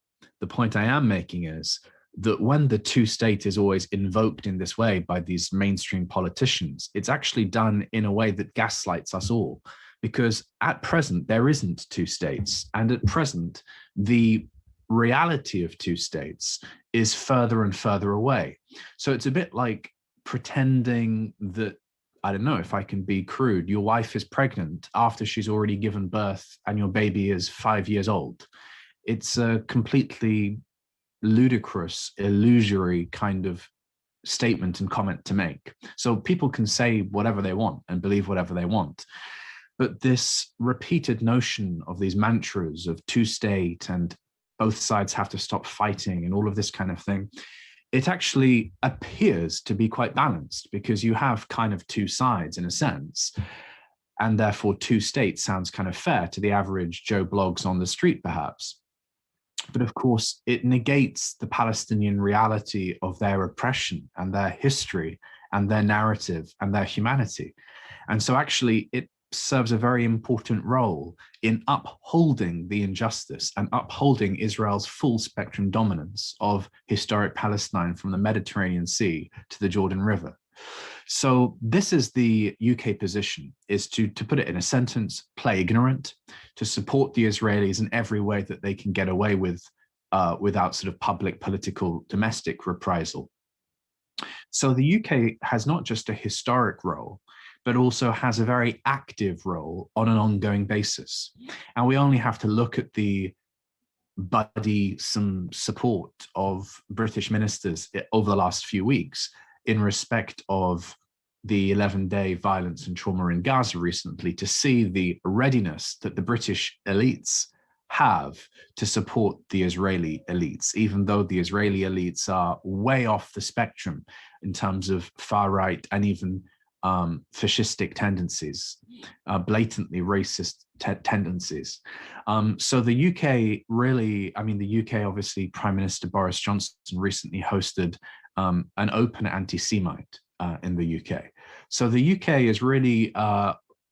the point I am making is that when the two-state is always invoked in this way by these mainstream politicians, it's actually done in a way that gaslights us all, because at present there isn't two states, and at present the reality of two states is further and further away. So it's a bit like pretending that, I don't know if I can be crude, your wife is pregnant after she's already given birth and your baby is 5 years old. It's a completely ludicrous, illusory kind of statement and comment to make. So people can say whatever they want and believe whatever they want. But this repeated notion of these mantras of two-state and both sides have to stop fighting and all of this kind of thing, it actually appears to be quite balanced, because you have kind of two sides in a sense, and therefore two states sounds kind of fair to the average Joe Bloggs on the street, perhaps. But of course, it negates the Palestinian reality of their oppression and their history and their narrative and their humanity. And so actually it serves a very important role in upholding the injustice and upholding Israel's full spectrum dominance of historic Palestine from the Mediterranean Sea to the Jordan River. So this is the UK position, is to put it in a sentence, play ignorant, to support the Israelis in every way that they can get away with without sort of public, political, domestic reprisal. So the UK has not just a historic role, but also has a very active role on an ongoing basis. And we only have to look at the some support of British ministers over the last few weeks in respect of the 11-day violence and trauma in Gaza recently to see the readiness that the British elites have to support the Israeli elites, even though the Israeli elites are way off the spectrum in terms of far-right and even fascistic tendencies, blatantly racist tendencies. So the UK really, I mean, the UK, obviously, Prime Minister Boris Johnson recently hosted an open anti-Semite in the UK. So the UK is really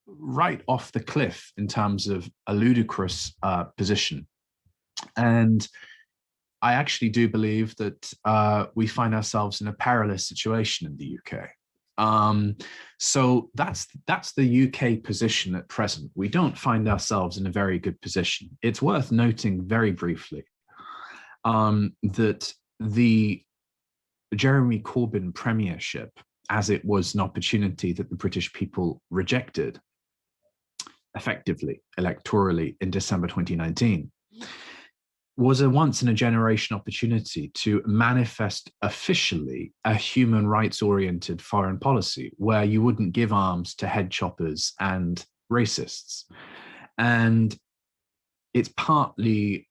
right off the cliff in terms of a ludicrous position. And I actually do believe that we find ourselves in a perilous situation in the UK. So that's the UK position at present. We don't find ourselves in a very good position. It's worth noting very briefly that the Jeremy Corbyn premiership, as it was an opportunity that the British people rejected effectively, electorally in December 2019, was a once-in-a-generation opportunity to manifest officially a human rights-oriented foreign policy where you wouldn't give arms to head choppers and racists. And it's partly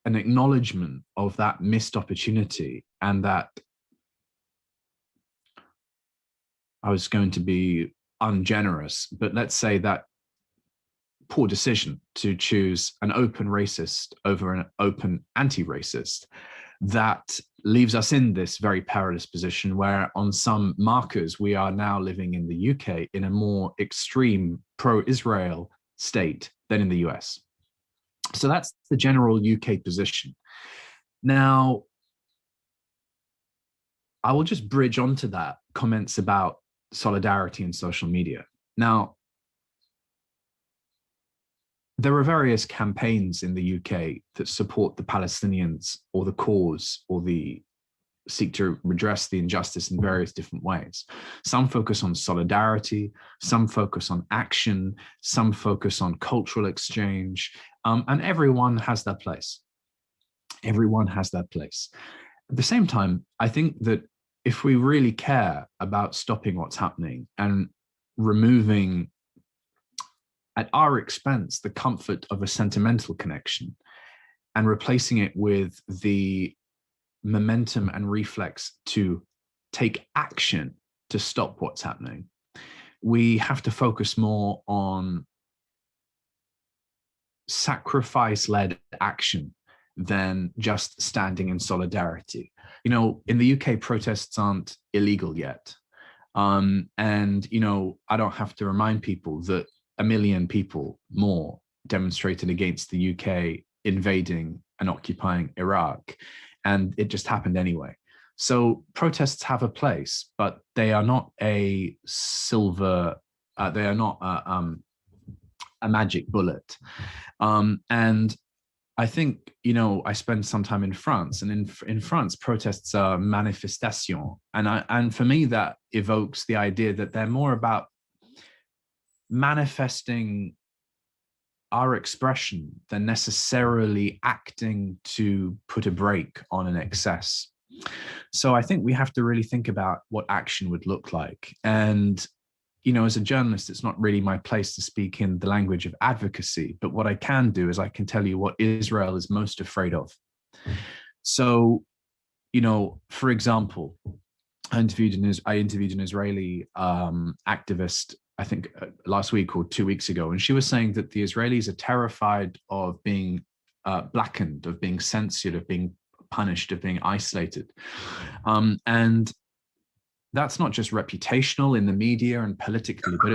an acknowledgement of that missed opportunity and that, I was going to be ungenerous, but let's say that poor decision to choose an open racist over an open anti-racist, that leaves us in this very perilous position where on some markers we are now living in the UK in a more extreme pro-Israel state than in the US. So that's the general UK position. Now, I will just bridge onto that comments about solidarity and social media. Now, there are various campaigns in the UK that support the Palestinians or the cause or seek to redress the injustice in various different ways. Some focus on solidarity, some focus on action, some focus on cultural exchange, and everyone has their place. Everyone has their place. At the same time, I think that if we really care about stopping what's happening and removing at our expense the comfort of a sentimental connection and replacing it with the momentum and reflex to take action to stop what's happening, we have to focus more on sacrifice-led action than just standing in solidarity. You know, in the UK, protests aren't illegal yet. And, you know, I don't have to remind people that 1 million people more demonstrated against the UK invading and occupying Iraq, and it just happened anyway. So protests have a place, but they are not a silver, they are not a magic bullet. And I think, you know, I spent some time in France, and in France, protests are manifestation. And for me, that evokes the idea that they're more about manifesting our expression than necessarily acting to put a brake on an excess. So I think we have to really think about what action would look like. And, you know, as a journalist, it's not really my place to speak in the language of advocacy, but what I can do is I can tell you what Israel is most afraid of. So, you know, for example, I interviewed an Israeli activist, I think last week or 2 weeks ago, and she was saying that the Israelis are terrified of being blackened, of being censored, of being punished, of being isolated. And that's not just reputational in the media and politically, but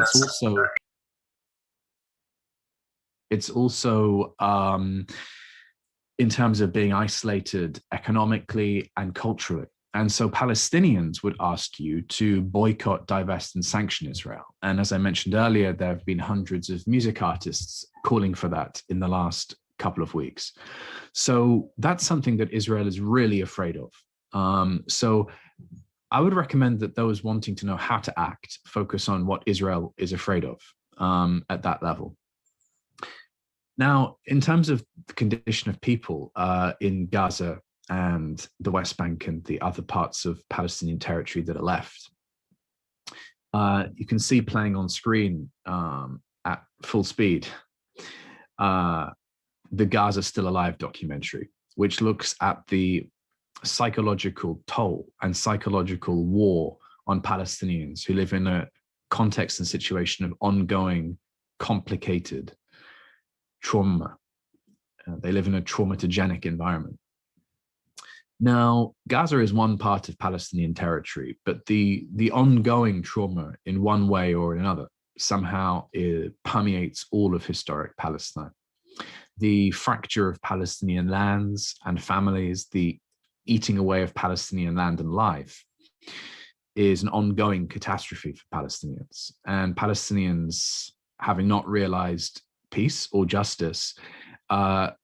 it's also in terms of being isolated economically and culturally. And so Palestinians would ask you to boycott, divest, and sanction Israel. And as I mentioned earlier, there have been hundreds of music artists calling for that in the last couple of weeks. So that's something that Israel is really afraid of. So I would recommend that those wanting to know how to act focus on what Israel is afraid of at that level. Now, in terms of the condition of people in Gaza and the West Bank and the other parts of Palestinian territory that are left, you can see playing on screen at full speed the Gaza Still Alive documentary, which looks at the psychological toll and psychological war on Palestinians who live in a context and situation of ongoing, complicated trauma. They live in a traumatogenic environment. Now, Gaza is one part of Palestinian territory, but the ongoing trauma in one way or another somehow permeates all of historic Palestine. the fracture of Palestinian lands and families, the eating away of Palestinian land and life, is an ongoing catastrophe for Palestinians. And Palestinians, having not realized peace or justice, are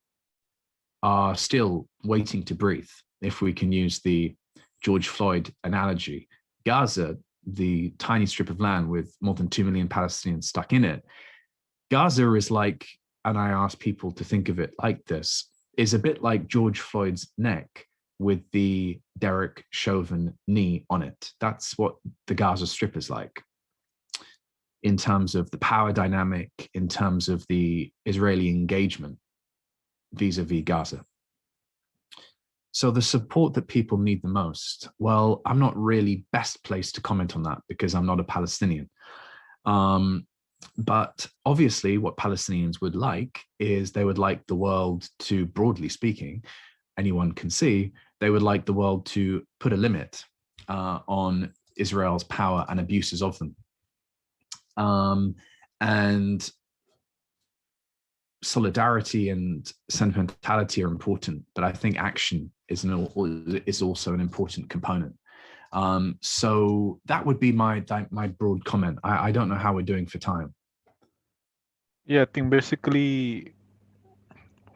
still waiting to breathe, if we can use the George Floyd analogy. Gaza, the tiny strip of land with more than 2 million Palestinians stuck in it, Gaza is like, and I ask people to think of it like this, is a bit like George Floyd's neck with the Derek Chauvin knee on it. That's what the Gaza Strip is like, in terms of the power dynamic, in terms of the Israeli engagement vis-a-vis Gaza. So the support that people need the most, well, I'm not really best placed to comment on that because I'm not a Palestinian. But obviously what Palestinians would like is they would like the world to, broadly speaking, anyone can see, they would like the world to put a limit on Israel's power and abuses of them. And solidarity and sentimentality are important, but I think action is also an important component. So that would be my broad comment. I don't know how we're doing for time. Yeah, I think basically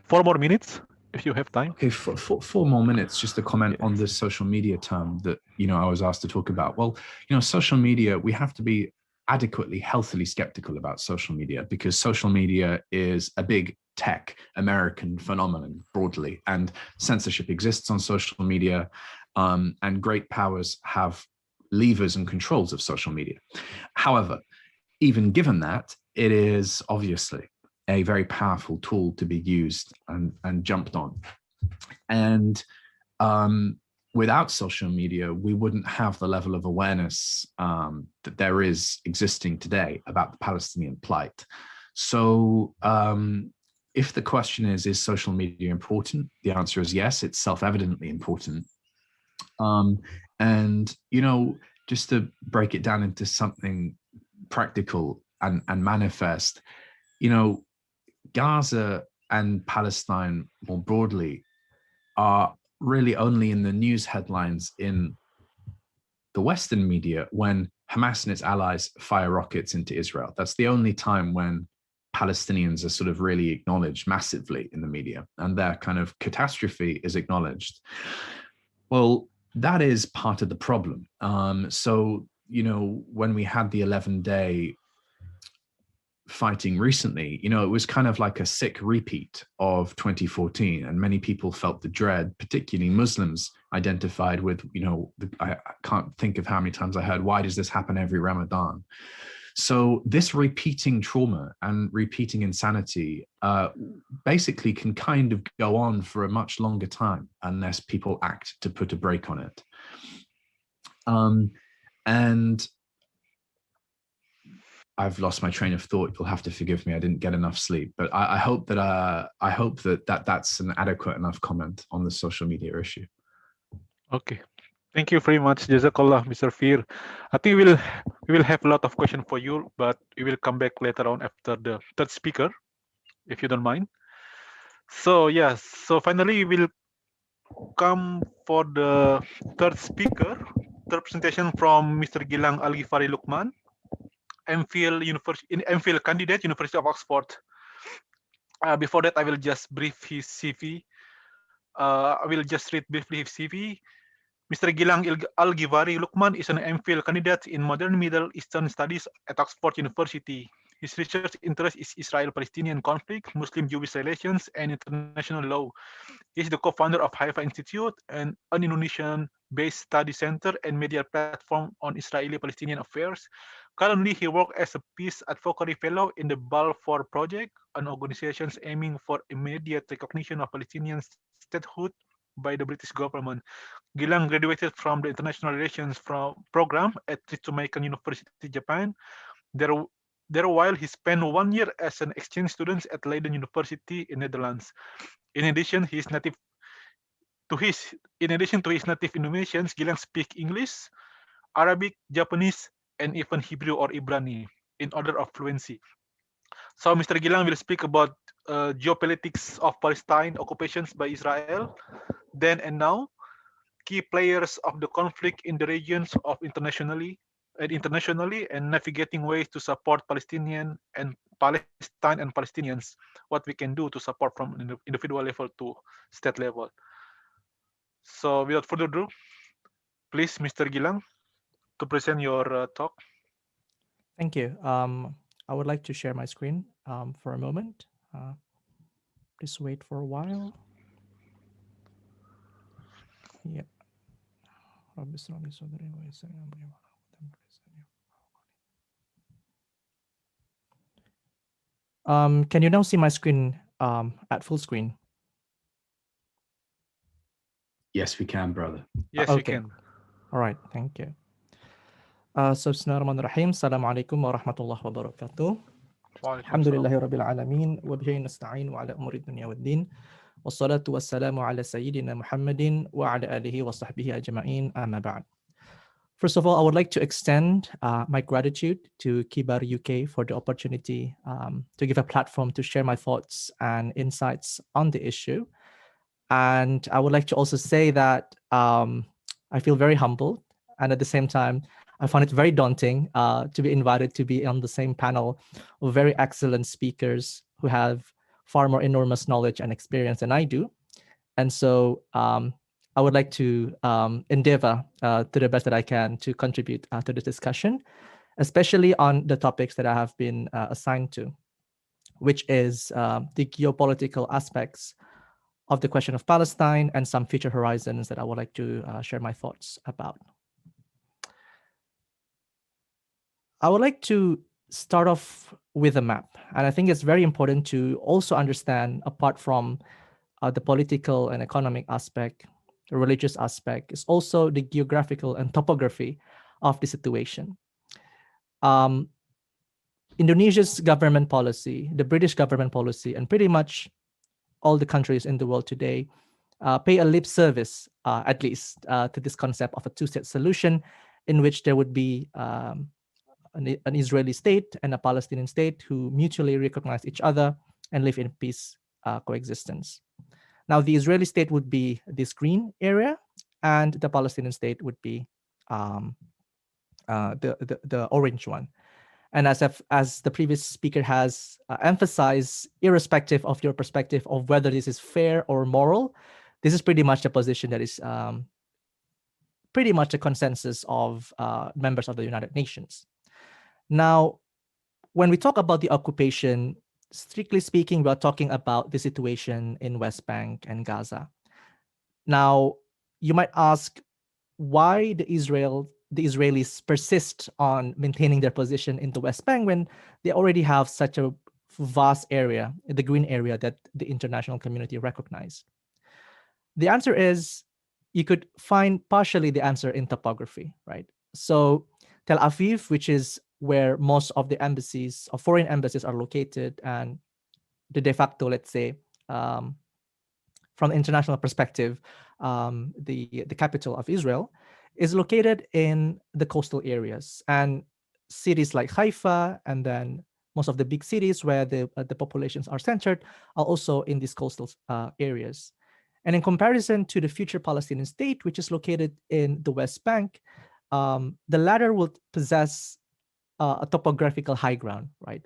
4 more minutes if you have time. Okay, for 4 more minutes, just to comment on this social media term that, I was asked to talk about. Well, social media, we have to be adequately, healthily skeptical about social media, because social media is a big tech American phenomenon broadly, and censorship exists on social media, and great powers have levers and controls of social media. However, even given that, it is obviously a very powerful tool to be used and jumped on. And without social media, we wouldn't have the level of awareness that there is existing today about the Palestinian plight. So if the question is social media important? The answer is yes, it's self-evidently important. And, just to break it down into something practical and manifest, Gaza and Palestine more broadly are really only in the news headlines in the Western media when Hamas and its allies fire rockets into Israel. That's the only time when Palestinians are sort of really acknowledged massively in the media, and their kind of catastrophe is acknowledged. Well, that is part of the problem. So, when we had the 11-day fighting recently, it was kind of like a sick repeat of 2014, and many people felt the dread, particularly Muslims identified with, I can't think of how many times I heard, why does this happen every Ramadan? So this repeating trauma and repeating insanity basically can kind of go on for a much longer time unless people act to put a brake on it. And I've lost my train of thought. You'll have to forgive me. I didn't get enough sleep, but I hope that that's an adequate enough comment on the social media issue. Okay, thank you very much, Jazakallah, Mr. Fir. I think we will have a lot of questions for you, but we will come back later on after the third speaker, if you don't mind. So yes, so finally we will come for the third speaker, third presentation from Mr. Gilang Al-Ghifari Lukman, MPhil candidate, University of Oxford. Before that, I will just brief his CV. I will just read briefly his CV. Mr. Gilang Al-Ghifari Lukman is an MPhil candidate in Modern Middle Eastern Studies at Oxford University. His research interest is Israel-Palestinian conflict, Muslim-Jewish relations, and international law. He is the co-founder of Haifa Institute, an Indonesian-based study center and media platform on Israeli-Palestinian affairs. Currently, he works as a peace advocacy fellow in the Balfour Project, an organization aiming for immediate recognition of Palestinian statehood by the British government. Gilang graduated from the International Relations program at Ritsumeikan University, Japan. There, while he spent 1 year as an exchange student at Leiden University in Netherlands. In addition to his native Indonesians, Gilang speaks English, Arabic, Japanese, and even Hebrew or Ibrani in order of fluency. So Mr. Gilang will speak about geopolitics of Palestine, occupations by Israel, then and now, key players of the conflict in the regions of internationally and navigating ways to support Palestinian and Palestine and Palestinians, what we can do to support from individual level to state level. So without further ado, please, Mr. Gilang, to present your talk. Thank you. I would like to share my screen for a moment. Please wait for a while. Yeah. Can you now see my screen at full screen? Yes, we can, brother. Yes, you Okay. can. All right, thank you. So Bismillahirrahmanirrahim. Assalamualaikum warahmatullahi wabarakatuh. Alhamdulillahi rabbil alamin wa bihi nasta'in wa ala umuri dunya waddin. Wassalatu wassalamu ala sayyidina Muhammadin wa ala alihi wa sahbihi ajma'in, amma ba'd. First of all, I would like to extend my gratitude to Kibar UK for the opportunity to give a platform to share my thoughts and insights on the issue. And I would like to also say that I feel very humbled, and at the same time, I find it very daunting to be invited to be on the same panel of very excellent speakers who have far more enormous knowledge and experience than I do. And so I would like to endeavor to the best that I can to contribute to the discussion, especially on the topics that I have been assigned to, which is the geopolitical aspects of the question of Palestine and some future horizons that I would like to share my thoughts about. I would like to start off with a map. And I think it's very important to also understand, apart from the political and economic aspect, the religious aspect, is also the geographical and topography of the situation. Indonesia's government policy, the British government policy, and pretty much all the countries in the world today pay a lip service, at least, to this concept of a two-state solution in which there would be an Israeli state and a Palestinian state who mutually recognize each other and live in peace coexistence. Now, the Israeli state would be this green area, and the Palestinian state would be the orange one. And as the previous speaker has emphasized, irrespective of your perspective of whether this is fair or moral, this is pretty much the position that is pretty much a consensus of members of the United Nations. Now, when we talk about the occupation, strictly speaking, we're talking about the situation in West Bank and Gaza. Now, you might ask why the Israelis persist on maintaining their position in the West Bank when they already have such a vast area, the green area, that the international community recognized. The answer is, you could find partially the answer in topography, right? So Tel Aviv, which is where most of the embassies or foreign embassies are located, and the de facto, let's say, from the international perspective, the capital of Israel, is located in the coastal areas, and cities like Haifa, and then most of the big cities where the populations are centered, are also in these coastal areas. And in comparison to the future Palestinian state, which is located in the West Bank, the latter will possess a topographical high ground, right?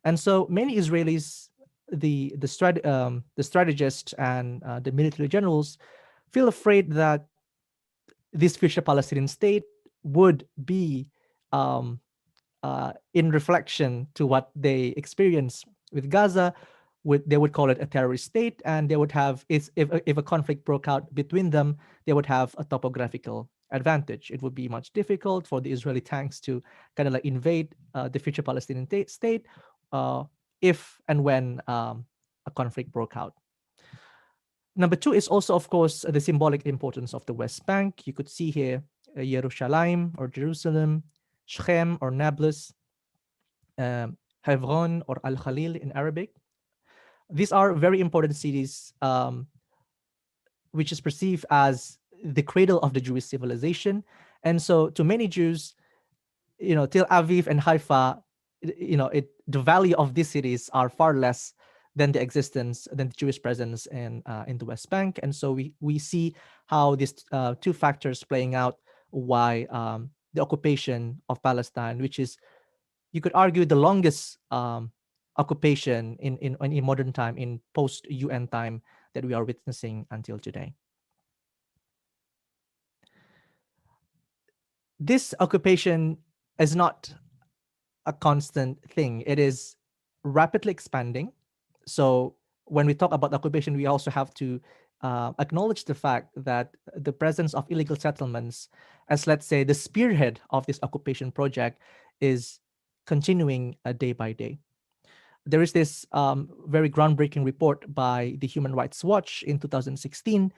And so many Israelis, the strategists and the military generals feel afraid that this future Palestinian state would be in reflection to what they experience with Gaza. They would call it a terrorist state, and they would have, if a conflict broke out between them, they would have a topographical advantage. It would be much difficult for the Israeli tanks to kind of like invade the future Palestinian state if and when a conflict broke out. Number two is also, of course, the symbolic importance of the West Bank. You could see here Yerushalayim or Jerusalem, Shechem or Nablus, Hebron or Al-Khalil in Arabic. These are very important cities, which is perceived as the cradle of the Jewish civilization. And so to many Jews, Tel Aviv and Haifa, the value of these cities are far less than the Jewish presence in the West Bank. And so we see how these two factors playing out why the occupation of Palestine, which is, you could argue, the longest occupation in modern time, in post-UN time, that we are witnessing until today. This occupation is not a constant thing. It is rapidly expanding. So when we talk about occupation, we also have to acknowledge the fact that the presence of illegal settlements, as, let's say, the spearhead of this occupation project, is continuing day by day. There is this very groundbreaking report by the Human Rights Watch in 2016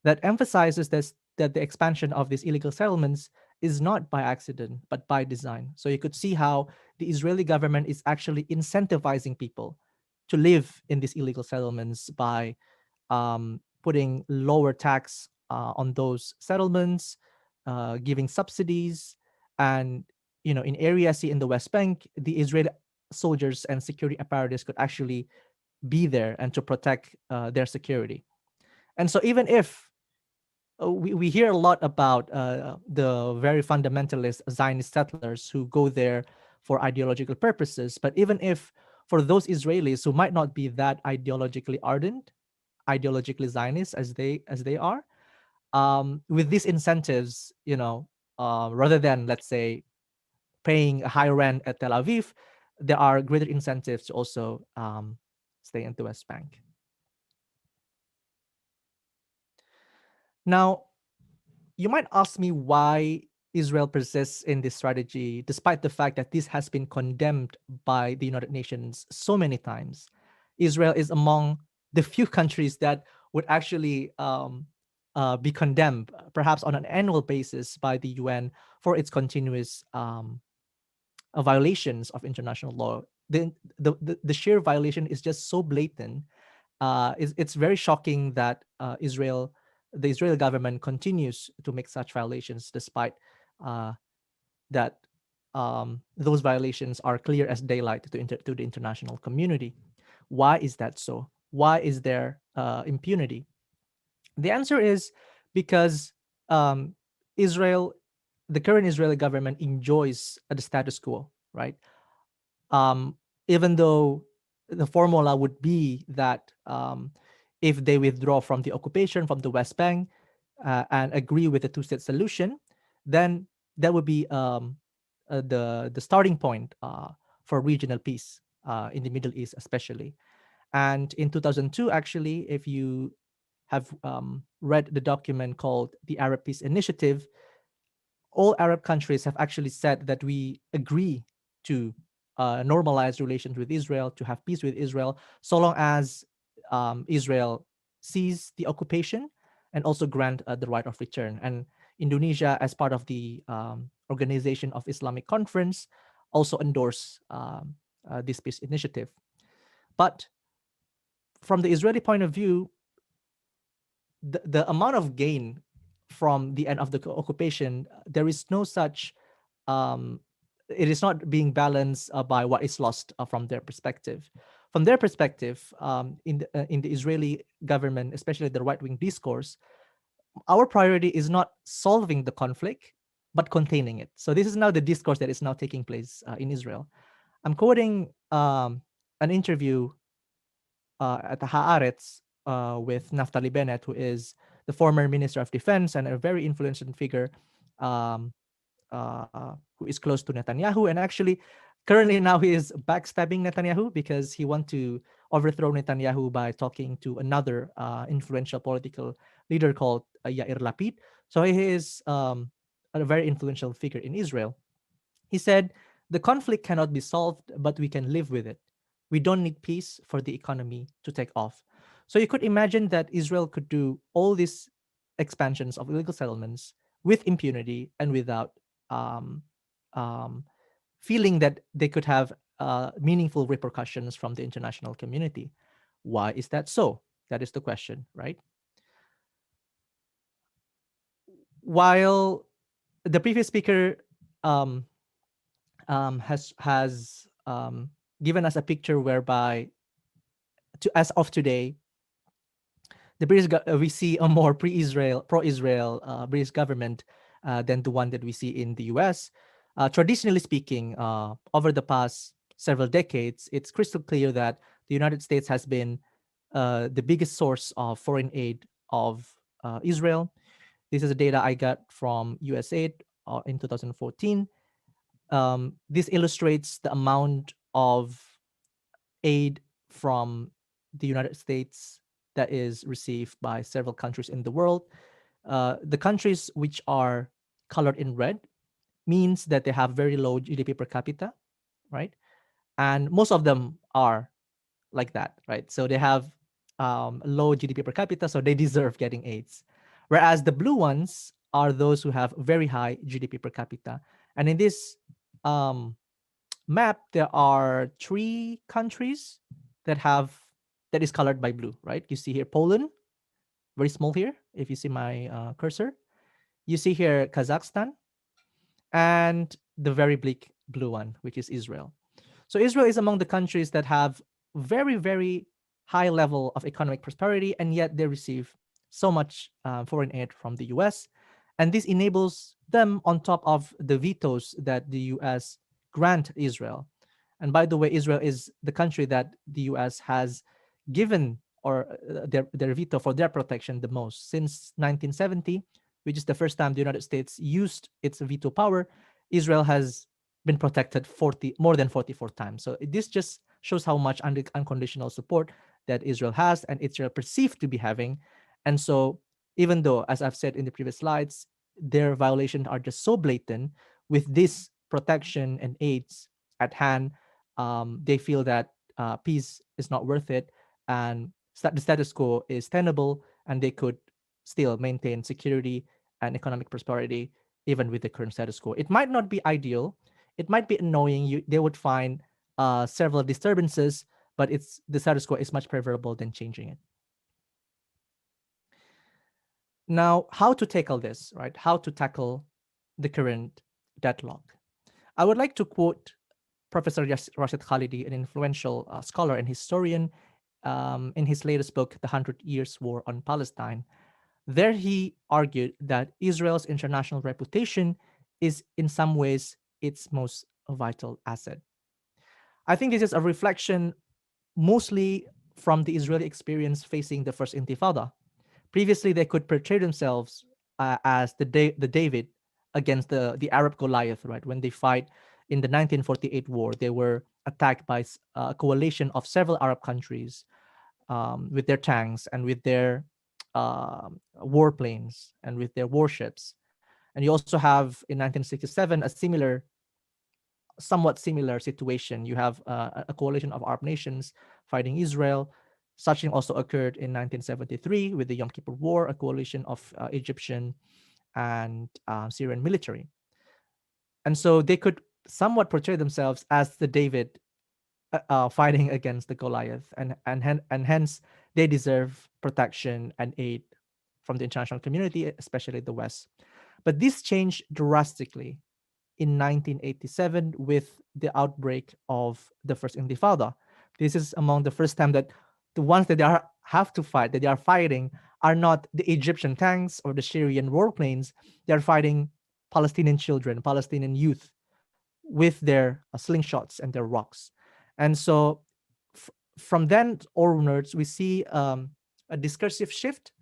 that emphasizes this, that the expansion of these illegal settlements is not by accident, but by design. So you could see how the Israeli government is actually incentivizing people to live in these illegal settlements by putting lower tax on those settlements, giving subsidies, and in areas in the West Bank, the Israeli soldiers and security apparatus could actually be there and to protect their security. And so even if we hear a lot about the very fundamentalist Zionist settlers who go there for ideological purposes, but even if for those Israelis who might not be that ideologically ardent, ideologically Zionist as they are, with these incentives, rather than, let's say, paying a high rent at Tel Aviv, there are greater incentives to also stay in the West Bank. Now, you might ask me why Israel persists in this strategy, despite the fact that this has been condemned by the United Nations so many times. Israel is among the few countries that would actually be condemned, perhaps on an annual basis, by the UN for its continuous violations of international law. The sheer violation is just so blatant. It's very shocking that the Israeli government continues to make such violations, despite that those violations are clear as daylight to the international community. Why is that so? Why is there impunity? The answer is because Israel, the current Israeli government, enjoys the status quo, right? Even though the formula would be that if they withdraw from the occupation, from the West Bank, and agree with the two-state solution, then that would be the starting point for regional peace in the Middle East, especially. And in 2002, actually, if you have read the document called the Arab Peace Initiative, all Arab countries have actually said that we agree to normalize relations with Israel, to have peace with Israel, so long as Israel cease the occupation and also grant the right of return. And Indonesia, as part of the Organization of Islamic Conference, also endorsed this peace initiative. But from the Israeli point of view, the amount of gain from the end of the occupation, there is no such, it is not being balanced by what is lost from their perspective. From their perspective, in the Israeli government, especially the right-wing discourse, our priority is not solving the conflict, but containing it. So this is now the discourse that is now taking place in Israel. I'm quoting an interview at the Haaretz with Naftali Bennett, who is the former Minister of Defense and a very influential figure who is close to Netanyahu. And actually, currently now he is backstabbing Netanyahu because he wants to overthrow Netanyahu by talking to another influential political leader called Yair Lapid. So he is a very influential figure in Israel. He said, "The conflict cannot be solved, but we can live with it. We don't need peace for the economy to take off." So you could imagine that Israel could do all these expansions of illegal settlements with impunity and without feeling that they could have meaningful repercussions from the international community. Why is that so? That is the question, right? While the previous speaker has given us a picture whereby as of today, we see a more pro-Israel British government than the one that we see in the U.S. Traditionally speaking, over the past several decades, it's crystal clear that the United States has been the biggest source of foreign aid of Israel. This is the data I got from USAID in 2014. This illustrates the amount of aid from the United States that is received by several countries in the world. The countries which are colored in red means that they have very low GDP per capita, right? And most of them are like that, right? So they have low GDP per capita, so they deserve getting AIDS. Whereas the blue ones are those who have very high GDP per capita. And in this map, there are 3 countries that is colored by blue, right? You see here Poland, very small here, if you see my cursor. You see here Kazakhstan, and the very bleak blue one, which is Israel. So Israel is among the countries that have very, very high level of economic prosperity, and yet they receive so much foreign aid from the US. And this enables them on top of the vetoes that the US grant Israel. And by the way, Israel is the country that the US has given or their veto for their protection the most. Since 1970, which is the first time the United States used its veto power, Israel has been protected more than 44 times. So this just shows how much unconditional support that Israel has and Israel perceived to be having. And so even though, as I've said in the previous slides, their violations are just so blatant, with this protection and aids at hand, they feel that peace is not worth it, and the status quo is tenable, and they could still maintain security and economic prosperity even with the current status quo. It might not be ideal, it might be annoying. They would find several disturbances, but the status quo is much preferable than changing it. Now, how to tackle this, right? How to tackle the current deadlock? I would like to quote Professor Rashid Khalidi, an influential scholar and historian, in his latest book, The 100 Years' War on Palestine. There he argued that Israel's international reputation is in some ways its most vital asset. I think this is a reflection mostly from the Israeli experience facing the first Intifada. Previously, they could portray themselves as the David against the Arab Goliath, right? When they fight in the 1948 war, they were attacked by a coalition of several Arab countries with their tanks and with their warplanes and with their warships. And you also have in 1967 somewhat similar situation. You have a coalition of Arab nations fighting Israel. Such thing also occurred in 1973 with the Yom Kippur War, a coalition of Egyptian and Syrian military. And so they could somewhat portray themselves as the David fighting against the Goliath, and hence they deserve protection and aid from the international community, especially the West. But this changed drastically in 1987 with the outbreak of the first Intifada. This is among the first time that the ones that they are fighting are not the Egyptian tanks or the Syrian warplanes. They are fighting Palestinian children, Palestinian youth with their slingshots and their rocks. And so from then onwards, we see a discursive shift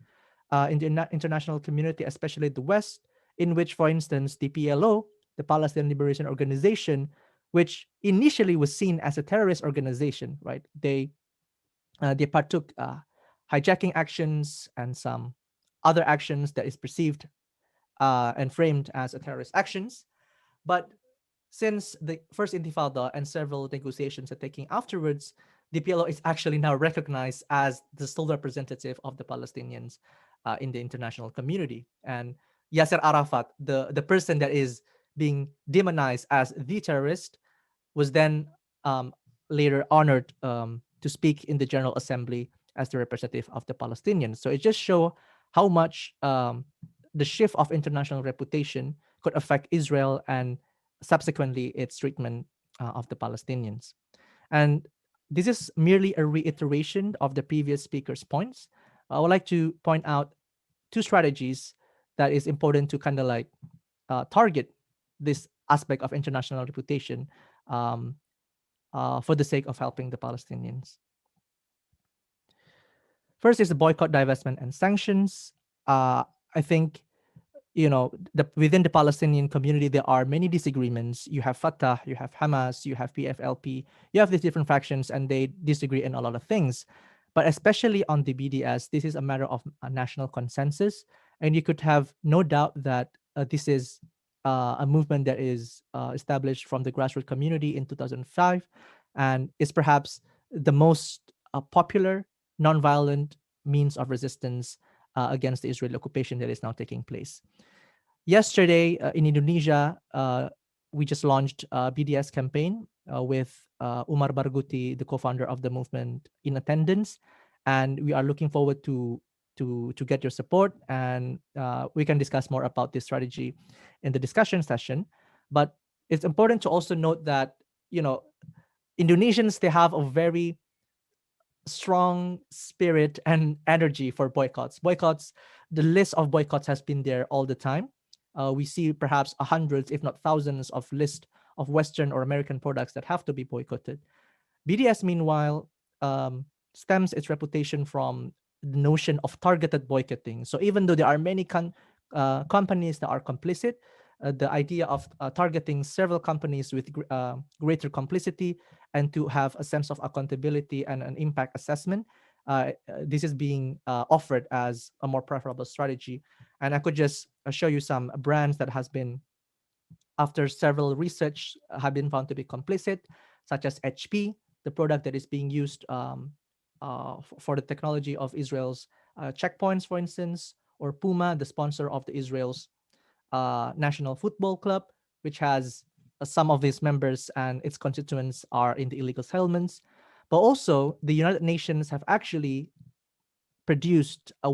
in the international community, especially the West, in which, for instance, the PLO, the Palestinian Liberation Organization, which initially was seen as a terrorist organization, right? They partook hijacking actions and some other actions that is perceived and framed as a terrorist actions. But since the first Intifada and several negotiations are taking afterwards, the PLO is actually now recognized as the sole representative of the Palestinians in the international community. And Yasser Arafat, the person that is being demonized as the terrorist, was then later honored to speak in the General Assembly as the representative of the Palestinians. So it just shows how much the shift of international reputation could affect Israel and subsequently its treatment of the Palestinians. And this is merely a reiteration of the previous speaker's points. I would like to point out two strategies that is important to kind of like target this aspect of international reputation um, for the sake of helping the Palestinians. First is the boycott, divestment, and sanctions. I think, you know, within the Palestinian community, there are many disagreements. You have Fatah, you have Hamas, you have PFLP, you have these different factions, and they disagree in a lot of things. But especially on the BDS, this is a matter of a national consensus. And you could have no doubt that this is a movement that is established from the grassroots community in 2005 and is perhaps the most popular nonviolent means of resistance against the Israeli occupation that is now taking place. Yesterday in Indonesia, we just launched a BDS campaign with Umar Barghouti, the co-founder of the movement, in attendance, and we are looking forward to get your support, and we can discuss more about this strategy in the discussion session. But it's important to also note that, you know, Indonesians, they have a very strong spirit and energy for boycotts. The list of boycotts has been there all the time. We see perhaps hundreds, if not thousands, of list of Western or American products that have to be boycotted. BDS, meanwhile, stems its reputation from the notion of targeted boycotting. So even though there are many companies that are complicit, the idea of targeting several companies with greater complicity and to have a sense of accountability and an impact assessment, this is being offered as a more preferable strategy. And I could just show you some brands that has been, after several research, have been found to be complicit, such as HP, the product that is being used for the technology of Israel's checkpoints, for instance, or Puma, the sponsor of the Israel's national football club, which has some of its members and its constituents are in the illegal settlements. But also, the United Nations have actually produced a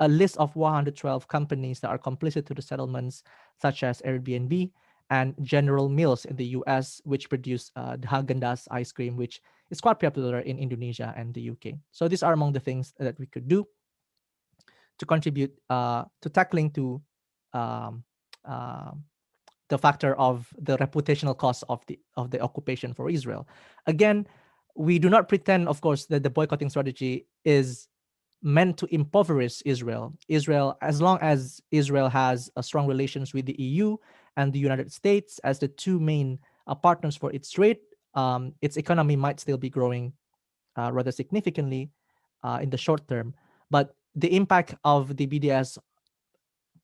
list of 112 companies that are complicit to the settlements, such as Airbnb and General Mills in the US, which produce the Haagen-Dazs ice cream, which is quite popular in Indonesia and the UK. So these are among the things that we could do to contribute to tackling to the factor of the reputational cost of the occupation for Israel. Again, we do not pretend, of course, that the boycotting strategy is meant to impoverish Israel. As long as Israel has strong relations with the EU and the United States as the two main partners for its trade, its economy might still be growing rather significantly in the short term. But the impact of the BDS,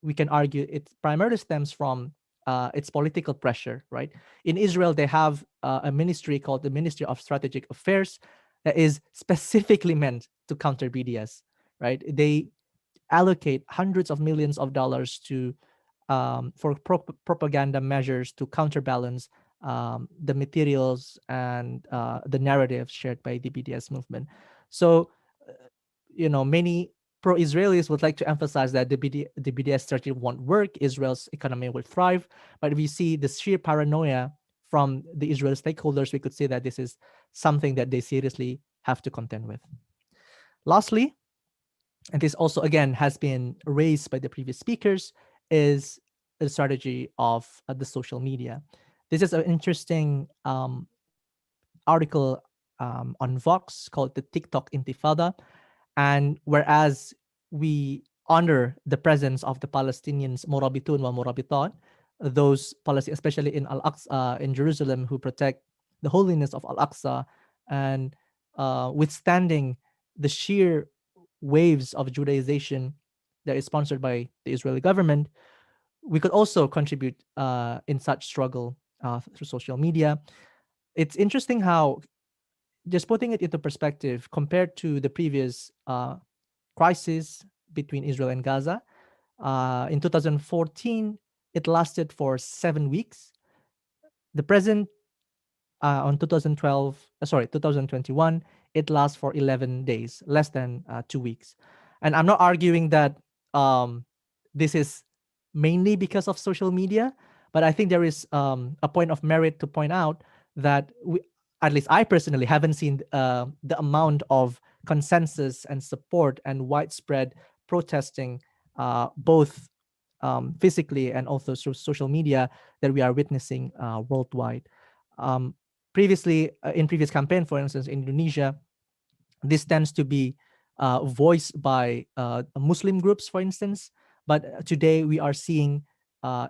we can argue, it primarily stems from its political pressure, right? In Israel, they have a ministry called the Ministry of Strategic Affairs that is specifically meant to counter BDS, right? They allocate hundreds of millions of dollars to for propaganda measures to counterbalance the materials and the narratives shared by the BDS movement. So, you know, many pro-Israelis would like to emphasize that the BDS strategy won't work, Israel's economy will thrive. But if we see the sheer paranoia from the Israeli stakeholders, we could say that this is something that they seriously have to contend with. Lastly, and this also, again, has been raised by the previous speakers, is the strategy of the social media. This is an interesting article on Vox called the TikTok Intifada. And whereas we honor the presence of the Palestinians, Morabitun wa Morabitat, those Palestinians, especially in Al-Aqsa, in Jerusalem, who protect the holiness of Al-Aqsa, and withstanding the sheer waves of Judaization that is sponsored by the Israeli government, we could also contribute in such struggle through social media. It's interesting how, just putting it into perspective, compared to the previous crisis between Israel and Gaza, in 2014, it lasted for 7 weeks. The present, on 2021, it lasts for 11 days, less than 2 weeks. And I'm not arguing that this is mainly because of social media, but I think there is a point of merit to point out that at least I personally haven't seen the amount of consensus and support and widespread protesting, both physically and also through social media, that we are witnessing worldwide. Previously, in previous campaign, for instance, in Indonesia, this tends to be voiced by Muslim groups, for instance. But today we are seeing,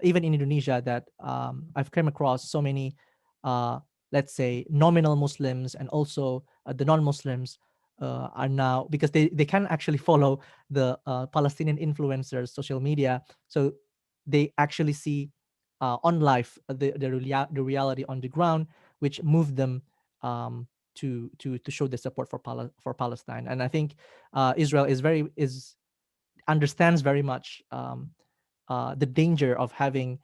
even in Indonesia, that I've come across so many, let's say, nominal Muslims, and also the non-Muslims are now, because they can actually follow the Palestinian influencers, social media. So they actually see on live the reality on the ground, which moved them to show the support for Palestine. And I think Israel understands very much the danger of having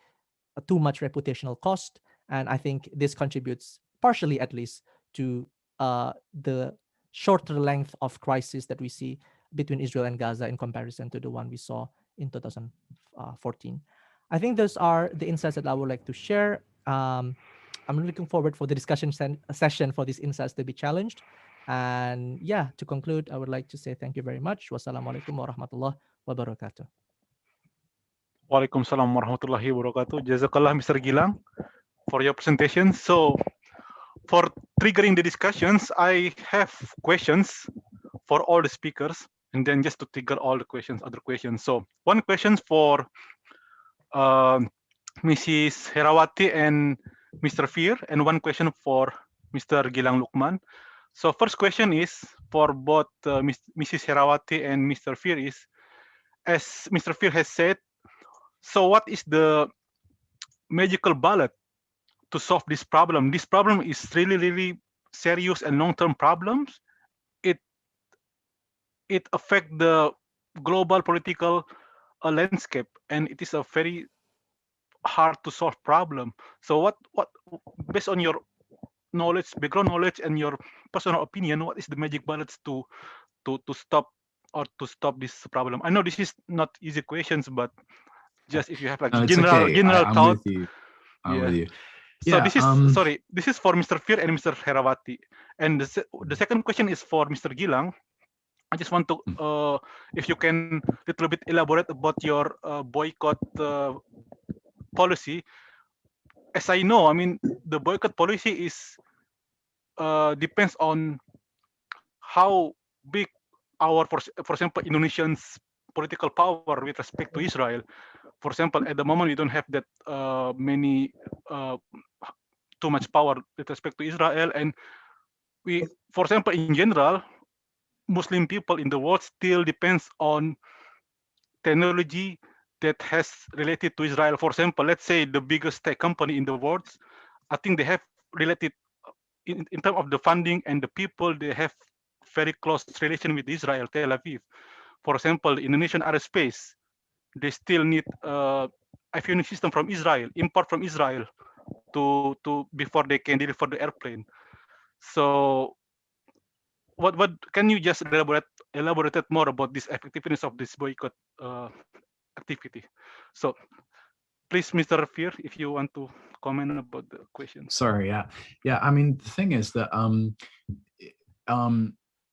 too much reputational cost, and I think this contributes partially, at least, to the shorter length of crisis that we see between Israel and Gaza in comparison to the one we saw in 2014. I think those are the insights that I would like to share. I'm looking forward for the discussion session for these insights to be challenged. And yeah, to conclude, I would like to say thank you very much. Wassalamualaikum warahmatullahi wabarakatuh. Waalaikumsalam warahmatullahi wabarakatuh. Jazakallah, Mr. Gilang, for your presentation. So, for triggering the discussions, I have questions for all the speakers, and then just to trigger all the questions, other questions. So, one question for Mrs. Herawati and Mr. Fir, and one question for Mr. Gilang Lukman. So, first question is for both Mrs. Herawati and Mr. Fir is, as Mr. Fir has said, so what is the magical bullet to solve this problem? This problem is really, really serious and long-term problems. It affects the global political landscape, and it is a very hard to solve problem. So what based on your knowledge, background knowledge, and your personal opinion, what is the magic bullets to stop this problem? I know this is not easy questions, but just if you have like general I'm thought. with you. I'm with you. So Yeah, this is this is for Mr. Fir and Mr. Herawati. And the second question is for Mr. Gilang. I just want to, if you can little bit elaborate about your boycott policy. As I know, I mean, the boycott policy is depends on how big our, for example, Indonesians' political power with respect to Israel. For example, at the moment, we don't have that too much power with respect to Israel, and we, for example, in general, Muslim people in the world still depends on technology that has related to Israel. For example, let's say the biggest tech company in the world, I think they have related in terms of the funding and the people, they have very close relation with Israel, Tel Aviv. For example, Indonesian aerospace, they still need avionics system from Israel, import from Israel to before they can deliver the airplane. So what can you just elaborate more about this effectiveness of this boycott activity? So please, Mr. Fir, if you want to comment about the question. Sorry, yeah. I mean, the thing is that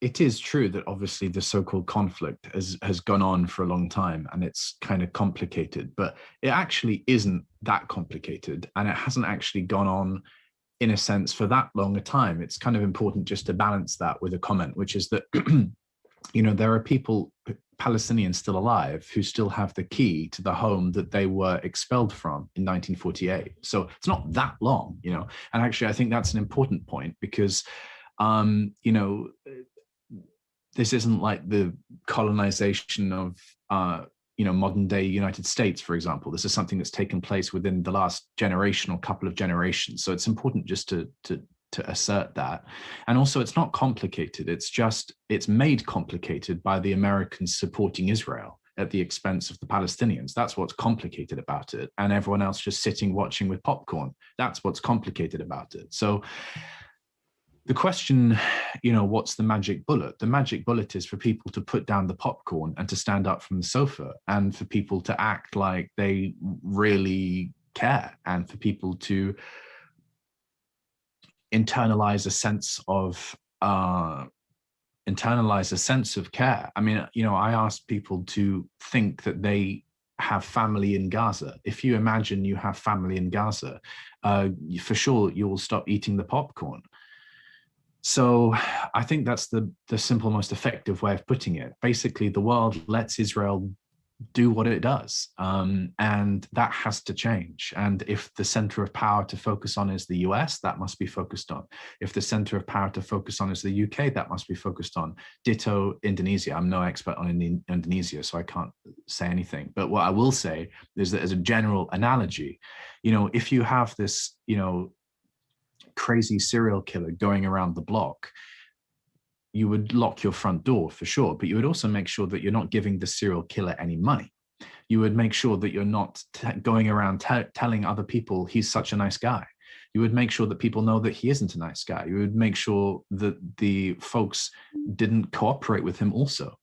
it is true that obviously the so-called conflict has gone on for a long time, and it's kind of complicated, but it actually isn't that complicated, and it hasn't actually gone on in a sense for that long a time. It's kind of important just to balance that with a comment, which is that you know, there are people, Palestinians still alive, who still have the key to the home that they were expelled from in 1948. So it's not that long, you know. And actually, I think that's an important point, because you know, this isn't like the colonization of you know, modern day United States, for example. This is something that's taken place within the last generation or couple of generations. So it's important just to assert that. And also, it's not complicated. It's just, it's made complicated by the Americans supporting Israel at the expense of the Palestinians. That's what's complicated about it. And everyone else just sitting watching with popcorn. That's what's complicated about it. So the question, you know, what's the magic bullet? The magic bullet is for people to put down the popcorn and to stand up from the sofa, and for people to act like they really care, and for people to internalize a sense of care. I mean, you know, I asked people to think that they have family in Gaza. If you imagine you have family in Gaza, for sure you will stop eating the popcorn. So I think that's the simple, most effective way of putting it. Basically, the world lets Israel do what it does, and that has to change. And if the center of power to focus on is the US, that must be focused on. If the center of power to focus on is the UK, that must be focused on. Ditto Indonesia. I'm no expert on Indonesia, so I can't say anything. But what I will say is that as a general analogy, you know, if you have this, you know, crazy serial killer going around the block, you would lock your front door for sure, but you would also make sure that you're not giving the serial killer any money. You would make sure that you're not going around telling other people he's such a nice guy. You would make sure that people know that he isn't a nice guy. You would make sure that the folks didn't cooperate with him also.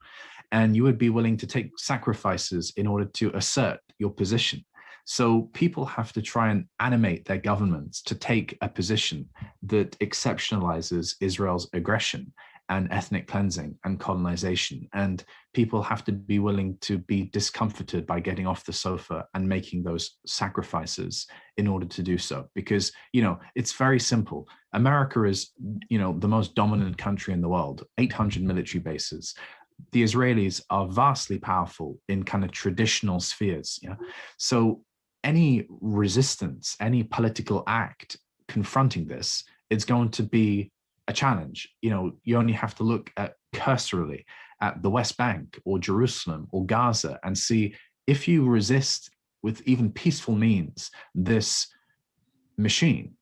And you would be willing to take sacrifices in order to assert your position. So people have to try and animate their governments to take a position that exceptionalizes Israel's aggression and ethnic cleansing and colonization. And people have to be willing to be discomforted by getting off the sofa and making those sacrifices in order to do so. Because, you know, it's very simple. America is, you know, the most dominant country in the world, 800 military bases. The Israelis are vastly powerful in kind of traditional spheres. Yeah. So any resistance, any political act confronting this, it's going to be a challenge. You know, you only have to look at cursorily at the West Bank or Jerusalem or Gaza and see if you resist with even peaceful means this machine,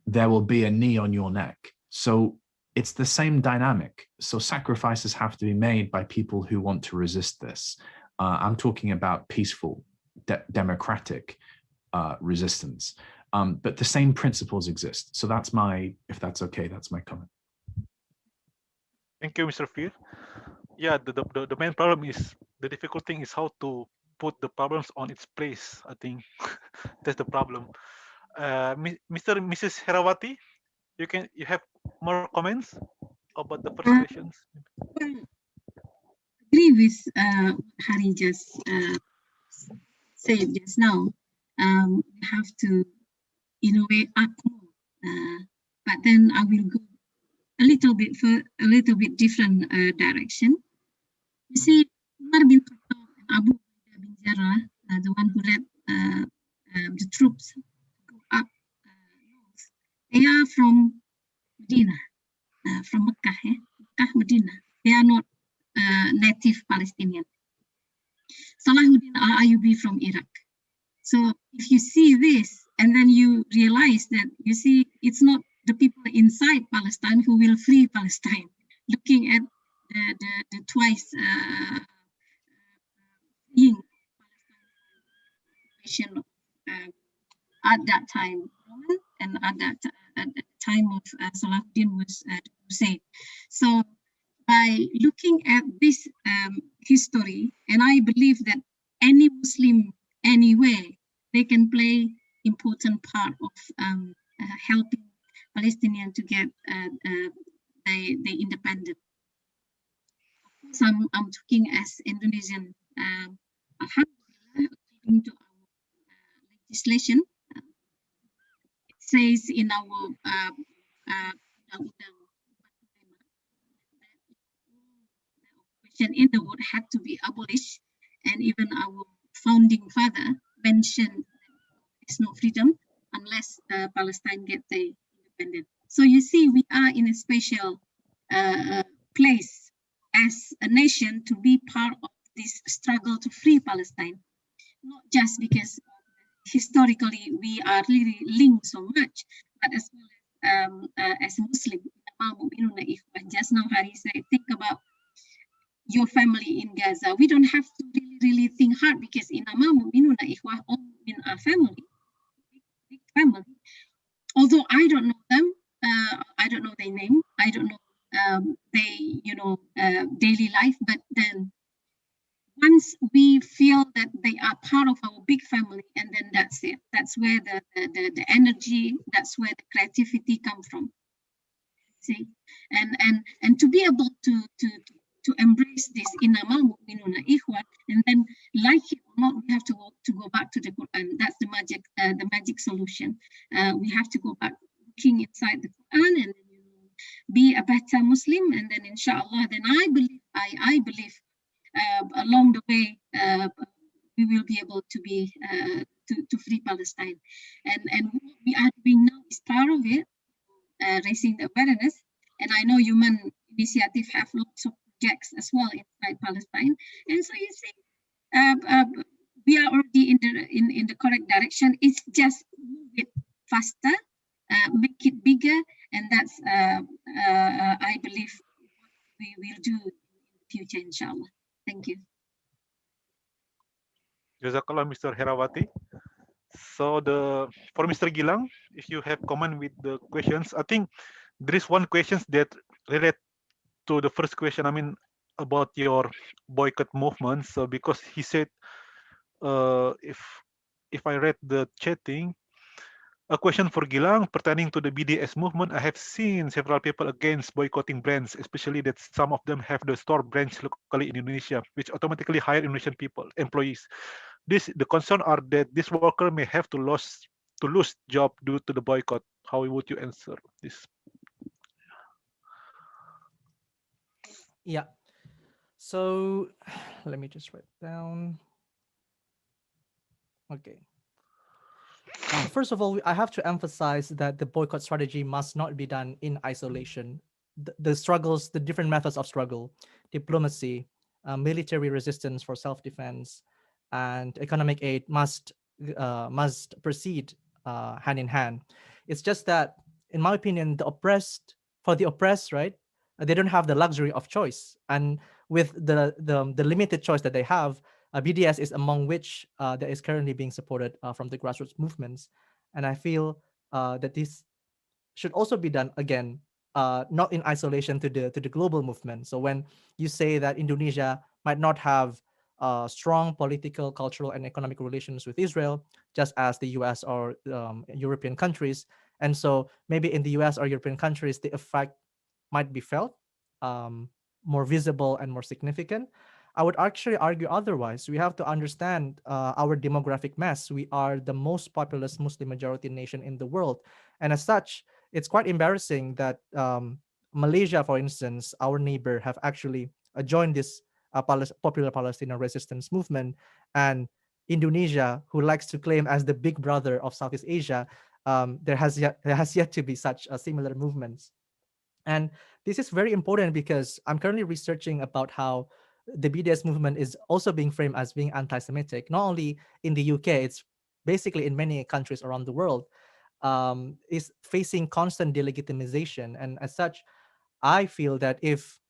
there will be a knee on your neck. So it's the same dynamic. So sacrifices have to be made by people who want to resist this. I'm talking about peaceful, democratic resistance. But the same principles exist. So that's my, if that's okay, that's my comment. Thank you, Mr. Phil. Yeah, the main problem is, the difficult thing is how to put the problems on its place. I think that's the problem. Mr. and Mrs. Herawati, you have more comments about the first questions? Well, agree with Hari just said just now. We have to, in a way, act more. But then I will go a little bit for a little bit different direction. You see, Umar bin Khattab and Abu Ubaidah bin Jarrah, the one who led the troops go up north, they are from Medina, from Mecca, Mecca, Medina. They are not native Palestinian. Salahuddin al-Ayyubi from Iraq. So if you see this, and then you realize that, you see, it's not the people inside Palestine who will free Palestine. Looking at the twice freeing Palestine at that time, and at the time of Salahuddin was Crusade. So by looking at this history, and I believe that any Muslim anywhere, they can play important part of helping Palestinians to get the independent. Of course, I'm talking as Indonesian. Alhamdulillah, according to our legislation, it says in our occupation in the world had to be abolished, and even our founding father mentioned there's no freedom unless Palestine get the independent. So you see, we are in a special place as a nation to be part of this struggle to free Palestine, not just because historically we are really linked so much, but as well as a Muslim. Just now Hari said, think about your family in Gaza. We don't have to really think hard, because in all in our family, big family. Although I don't know them, I don't know their name, I don't know daily life, but then once we feel that they are part of our big family, and then that's it. That's where the energy, that's where the creativity come from. See, and to be able to embrace this innamal mu'minuna ikhwa, and then like it or not, we have to go back to the Quran. That's the magic solution. We have to go back, looking inside the Quran, and then, be a better Muslim, and then inshallah, then I believe along the way we will be able to be to free Palestine, and what we are doing now is part of it, raising the awareness. And I know human initiative have lots of projects as well inside Palestine, and so you see, we are already in the correct direction. It's just move it faster, make it bigger, and that's I believe what we will do in the future, inshallah. Thank you. Jazakallah, Mr. Herawati. So for Mr. Gilang, if you have comment with the questions, I think there is one question that relate to the first question. I mean, about your boycott movement. So because he said, if I read the chatting, a question for Gilang pertaining to the BDS movement. I have seen several people against boycotting brands, especially that some of them have the store branch locally in Indonesia, which automatically hire Indonesian employees. The concern are that this worker may have to lose job due to the boycott. How would you answer this? Yeah. So let me just write down. Okay. First of all, I have to emphasize that the boycott strategy must not be done in isolation. The struggles, the different methods of struggle, diplomacy, military resistance for self-defense, and economic aid must proceed hand in hand. It's just that, in my opinion, for the oppressed, right? They don't have the luxury of choice, and with the limited choice that they have, BDS is among which that is currently being supported from the grassroots movements. And I feel that this should also be done again, not in isolation to the global movement. So when you say that Indonesia might not have strong political, cultural, and economic relations with Israel, just as the US or European countries, and so maybe in the US or European countries, the effect might be felt more visible and more significant. I would actually argue otherwise. We have to understand our demographic mess. We are the most populous Muslim majority nation in the world. And as such, it's quite embarrassing that Malaysia, for instance, our neighbor, have actually joined this popular Palestinian resistance movement. And Indonesia, who likes to claim as the big brother of Southeast Asia, there has yet to be such similar movements. And this is very important because I'm currently researching about how the BDS movement is also being framed as being anti-Semitic, not only in the UK, it's basically in many countries around the world, is facing constant delegitimization. And as such, I feel that if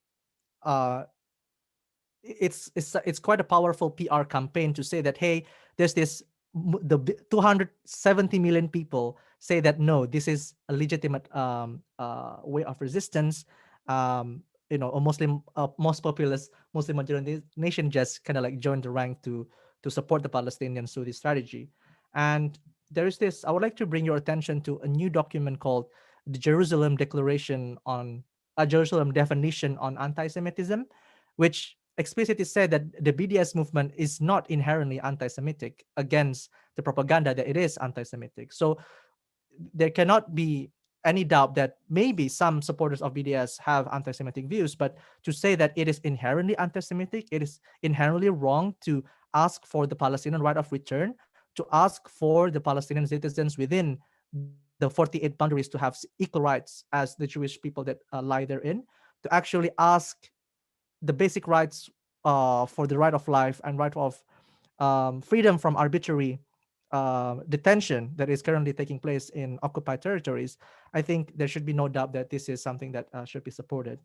it's quite a powerful PR campaign to say that, hey, there's this, the 270 million people say that no, this is a legitimate way of resistance. A Muslim, most populous Muslim majority nation just kind of like joined the rank to support the Palestinians through this strategy. And there is this, I would like to bring your attention to a new document called the Jerusalem Declaration on Jerusalem Definition on Anti-Semitism, which explicitly said that the BDS movement is not inherently anti-Semitic, against the propaganda that it is anti-Semitic. So there cannot be any doubt that maybe some supporters of BDS have anti-Semitic views, but to say that it is inherently anti-Semitic, it is inherently wrong to ask for the Palestinian right of return, to ask for the Palestinian citizens within the 48 boundaries to have equal rights as the Jewish people that lie therein, to actually ask the basic rights for the right of life and right of freedom from arbitrary detention that is currently taking place in occupied territories. I think there should be no doubt that this is something that should be supported.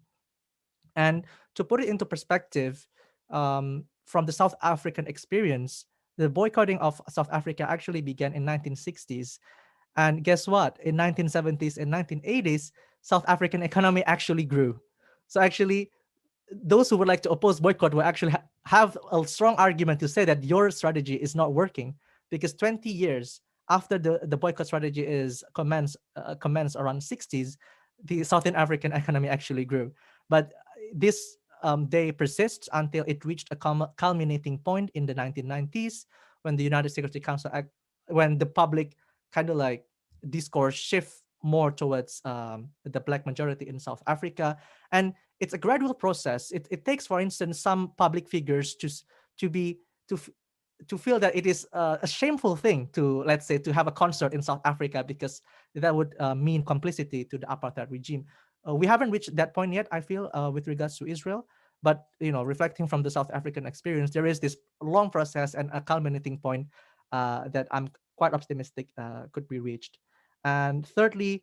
And to put it into perspective, from the South African experience, the boycotting of South Africa actually began in 1960s. And guess what? In 1970s and 1980s, South African economy actually grew. So actually, those who would like to oppose boycott were actually have a strong argument to say that your strategy is not working, because 20 years after the boycott strategy is commenced around 60s, the Southern African economy actually grew. But this day persists until it reached a culminating point in the 1990s, when the United Security Council Act, when the public kind of like discourse shift more towards the black majority in South Africa. And it's a gradual process. It takes, for instance, some public figures to feel that it is a shameful thing to, let's say, to have a concert in South Africa, because that would mean complicity to the apartheid regime. We haven't reached that point yet, I feel, with regards to Israel. But, you know, reflecting from the South African experience, there is this long process and a culminating point that I'm quite optimistic could be reached. And thirdly,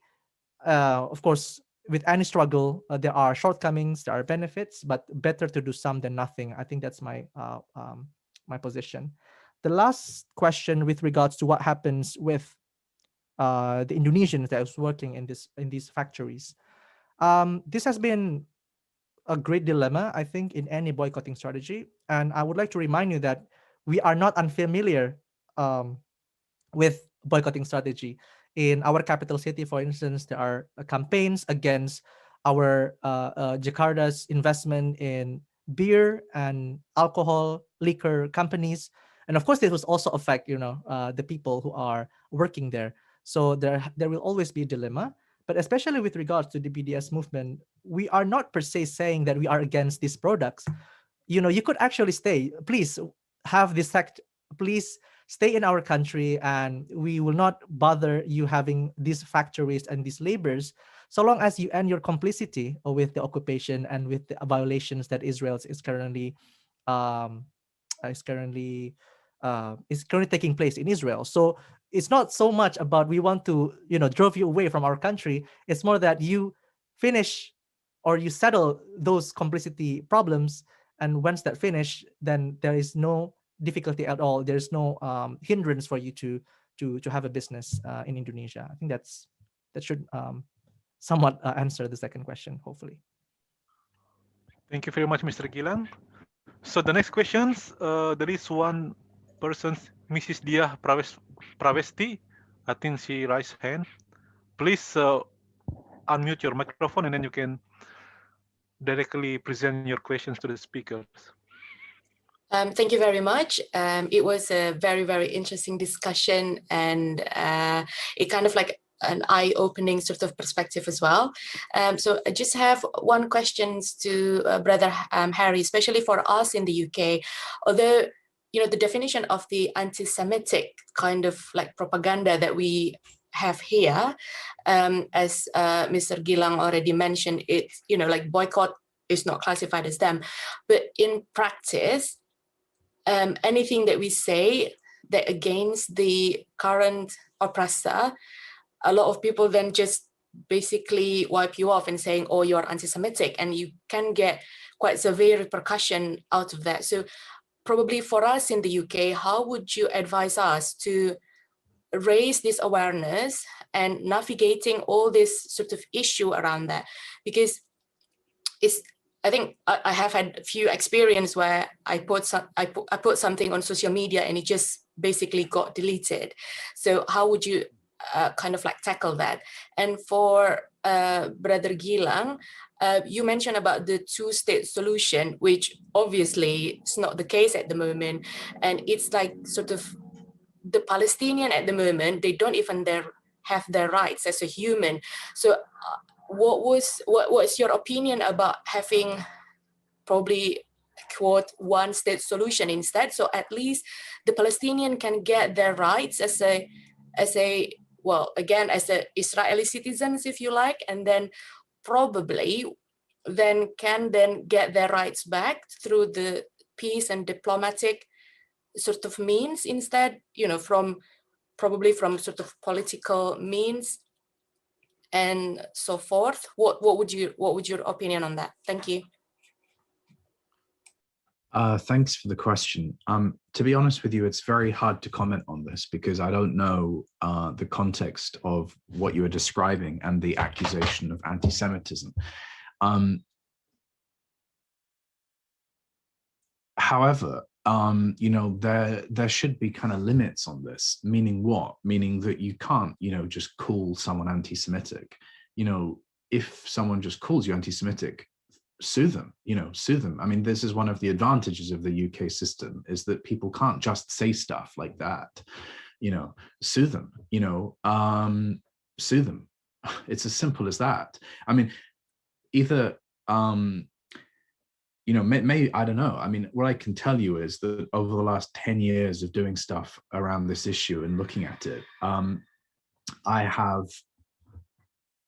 of course, with any struggle, there are shortcomings, there are benefits, but better to do some than nothing. I think that's my my position. The last question with regards to what happens with the Indonesians that was working in these factories. This has been a great dilemma, I think, in any boycotting strategy. And I would like to remind you that we are not unfamiliar with boycotting strategy. In our capital city, for instance, there are campaigns against our Jakarta's investment in beer and alcohol liquor companies. And of course, this will also affect, you know, the people who are working there. So there will always be a dilemma. But especially with regards to the BDS movement, we are not per se saying that we are against these products. You know, you could actually stay. Please have this sect. Please stay in our country, and we will not bother you having these factories and these labors, so long as you end your complicity with the occupation and with the violations that Israel is currently taking place in Israel. So it's not so much about we want to, you know, drove you away from our country. It's more that you finish or you settle those complicity problems, and once that finish, then there is no difficulty at all. There's no hindrance for you to have a business in Indonesia. I think that should somewhat answer the second question, hopefully. Thank you very much, Mr. Gilang. So the next questions, there is one person, Mrs. Dia Pravesti. I think she raised hand. Please unmute your microphone, and then you can directly present your questions to the speakers. Thank you very much. It was a very, very interesting discussion, and it kind of like an eye-opening sort of perspective as well. So I just have one question to Brother Harry, especially for us in the UK. Although, you know, the definition of the anti-Semitic kind of like propaganda that we have here, as Mr. Gilang already mentioned, it's, you know, like boycott is not classified as them. But in practice, anything that we say that against the current oppressor, a lot of people then just basically wipe you off and saying, oh, you're anti-Semitic, and you can get quite severe repercussion out of that. So probably for us in the UK, how would you advise us to raise this awareness and navigating all this sort of issue around that? Because I think I have had a few experience where I put something on social media and it just basically got deleted. So how would you kind of like tackle that? And for Brother Gilang, you mentioned about the two-state solution, which obviously is not the case at the moment. And it's like sort of the Palestinian at the moment, they don't even have their rights as a human. So what's your opinion about having probably quote one state solution instead, so at least the Palestinian can get their rights as a well, again, as a Israeli citizens, if you like, and then probably then can then get their rights back through the peace and diplomatic sort of means instead, you know, probably from sort of political means and so forth. What would your opinion on that? Thank you. Thanks for the question. To be honest with you, it's very hard to comment on this because I don't know the context of what you are describing and the accusation of anti-Semitism. However, there should be kind of limits on this. Meaning what? Meaning that you can't, just call someone anti-Semitic. If someone just calls you anti-Semitic, sue them. Sue them. I mean, this is one of the advantages of the UK system, is that people can't just say stuff like that. Sue them. Sue them. It's as simple as that. I mean, either. I don't know. I mean, what I can tell you is that over the last 10 years of doing stuff around this issue and looking at it, I have,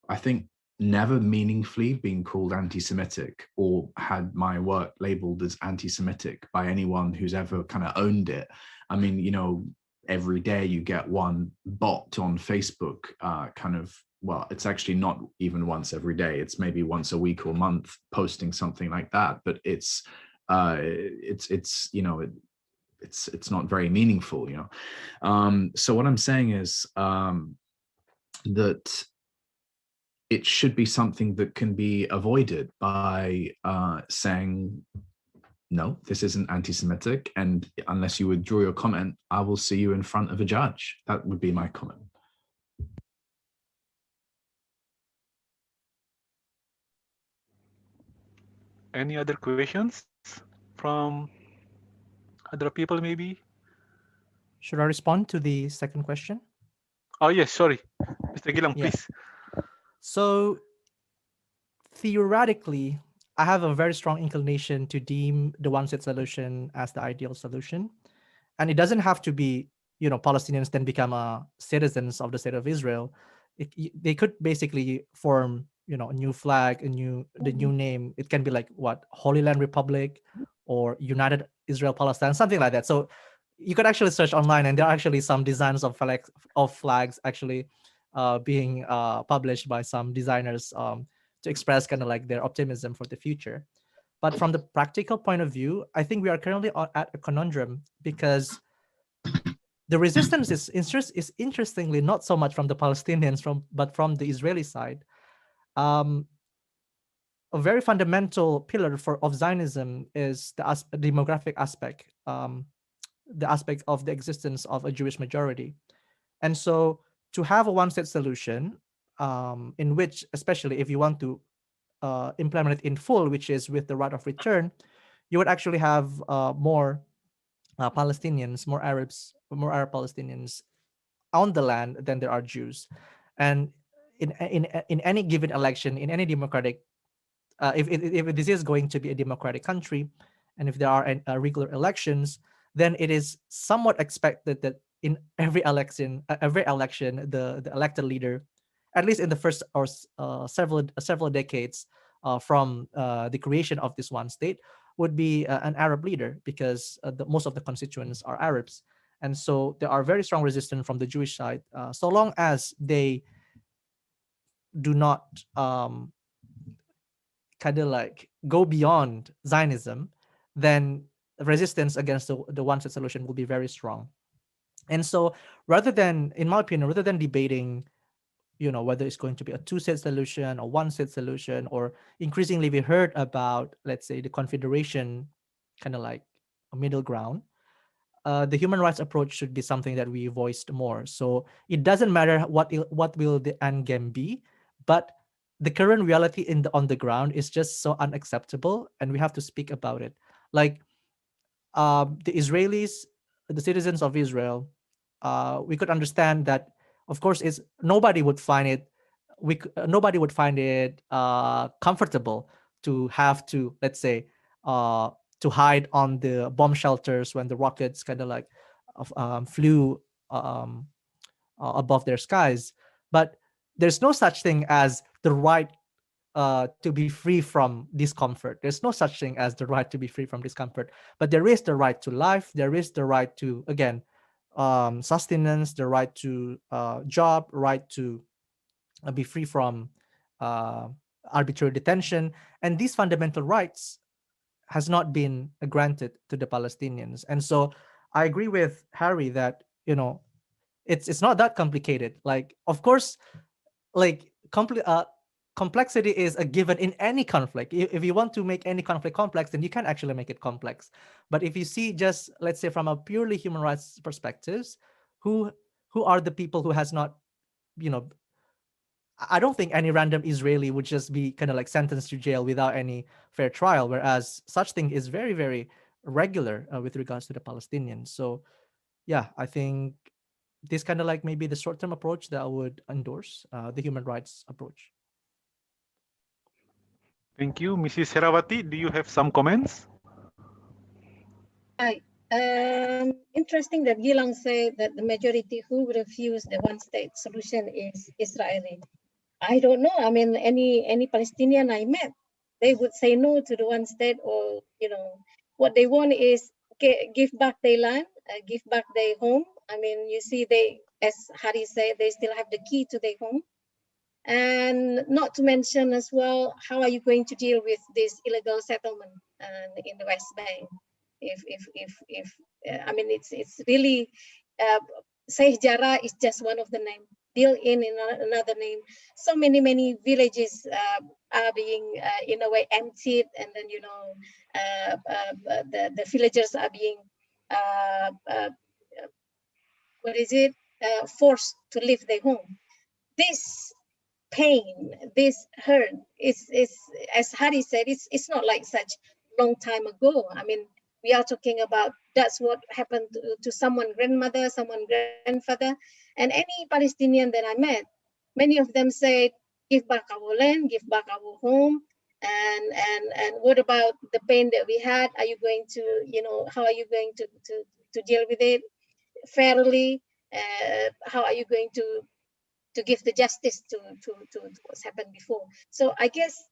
I think, never meaningfully been called anti-Semitic or had my work labeled as anti-Semitic by anyone who's ever kind of owned it. I mean, every day you get one bot on Facebook well, it's actually not even once every day. It's maybe once a week or month posting something like that. But it's not very meaningful, So what I'm saying is that it should be something that can be avoided by saying, no, this isn't anti-Semitic, and unless you withdraw your comment, I will see you in front of a judge. That would be my comment. Any other questions from other people, maybe? Should I respond to the second question? Oh, yes, sorry. Mr. Gilang, Yeah. please. So theoretically, I have a very strong inclination to deem the one-state solution as the ideal solution. And it doesn't have to be, Palestinians then become citizens of the state of Israel. They could basically form, a new flag, the new name. It can be like Holy Land Republic or United Israel Palestine, something like that. So you could actually search online, and there are actually some designs of flags actually being published by some designers to express kind of like their optimism for the future. But from the practical point of view, I think we are currently at a conundrum, because the resistance is interestingly not so much from the Palestinians, but from the Israeli side. A very fundamental pillar of Zionism is the demographic aspect, the aspect of the existence of a Jewish majority. And so to have a one-state solution, in which, especially if you want to implement it in full, which is with the right of return, you would actually have more Palestinians, more Arab Palestinians on the land than there are Jews. And in any given election, in any democratic, if this is going to be a democratic country, and if there are regular elections, then it is somewhat expected that in every election, the elected leader, at least in the first or several decades from the creation of this one state, would be an Arab leader, because most of the constituents are Arabs. And so there are very strong resistance from the Jewish side, so long as they do not kind of like go beyond Zionism, then resistance against the one-state solution will be very strong. And so rather than, in my opinion, rather than debating, whether it's going to be a two-state solution or one-state solution, or increasingly we heard about, let's say, the confederation, kind of like a middle ground, the human rights approach should be something that we voiced more. So it doesn't matter what will the end game be, but the current reality on the ground is just so unacceptable, and we have to speak about it. Like the Israelis, the citizens of Israel, we could understand that, of course, nobody would find it comfortable to have to, let's say, to hide on the bomb shelters when the rockets kind of like flew above their skies. But there's no such thing as the right to be free from discomfort. There's no such thing as the right to be free from discomfort. But there is the right to life. There is the right to, again, sustenance, the right to job, right to be free from arbitrary detention. And these fundamental rights has not been granted to the Palestinians. And so I agree with Harry that, it's not that complicated. Like, of course, like complexity is a given in any conflict. If you want to make any conflict complex, then you can actually make it complex. But if you see just, let's say, from a purely human rights perspectives, who are the people who has not, you know, I don't think any random Israeli would just be kind of like sentenced to jail without any fair trial, whereas such thing is very, very regular with regards to the Palestinians. So yeah, I think this kind of like maybe the short-term approach that I would endorse, the human rights approach. Thank you. Mrs. Herawati, do you have some comments? Right. Interesting that Gilang said that the majority who refuse the one-state solution is Israeli. I don't know. I mean, any Palestinian I met, they would say no to the one state, or what they want is give back their land, give back their home. I mean, you see, they, as Hari said, they still have the key to their home. And not to mention as well, how are you going to deal with this illegal settlement in the West Bank? If I mean, it's really Sheikh Jarrah is just one of the names. Deal in another name. So many villages are being in a way emptied, and then the villagers are being forced to leave their home. This pain, this hurt is as Hari said, it's not like such long time ago. I mean, we are talking about that's what happened to someone grandmother, someone grandfather, and any Palestinian that I met, many of them said, give back our land, give back our home, and what about the pain that we had? Are you going to, how are you going to deal with it fairly? How are you going to give the justice to what's happened before? So I guess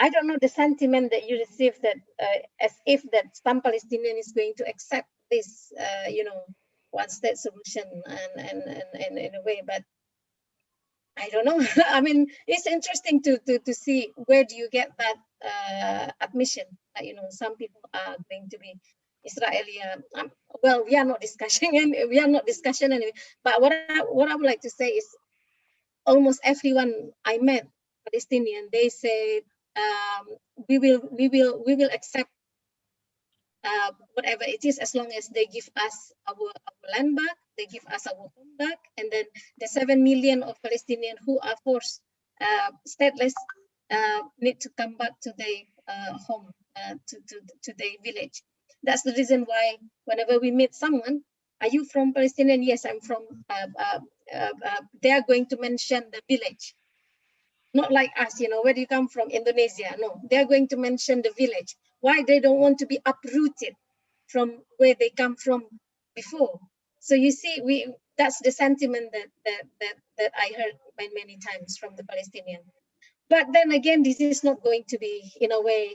I don't know the sentiment that you receive, that as if that some Palestinian is going to accept this, one-state solution and in a way, but I don't know. I mean, it's interesting to see where do you get that admission that, some people are going to be Israeli. Well, we are not discussing anyway. But what I would like to say is, almost everyone I met, Palestinian, they say we will accept whatever it is, as long as they give us our land back, they give us our home back, and then the 7 million of Palestinians who are forced stateless need to come back to their home, to their village. That's the reason why whenever we meet someone, are you from Palestinian? Yes, I'm from. They are going to mention the village. Not like us, where do you come from? Indonesia. No, they're going to mention the village. Why? They don't want to be uprooted from where they come from before. So you see, that's the sentiment that I heard many times from the Palestinian. But then again, this is not going to be, in a way,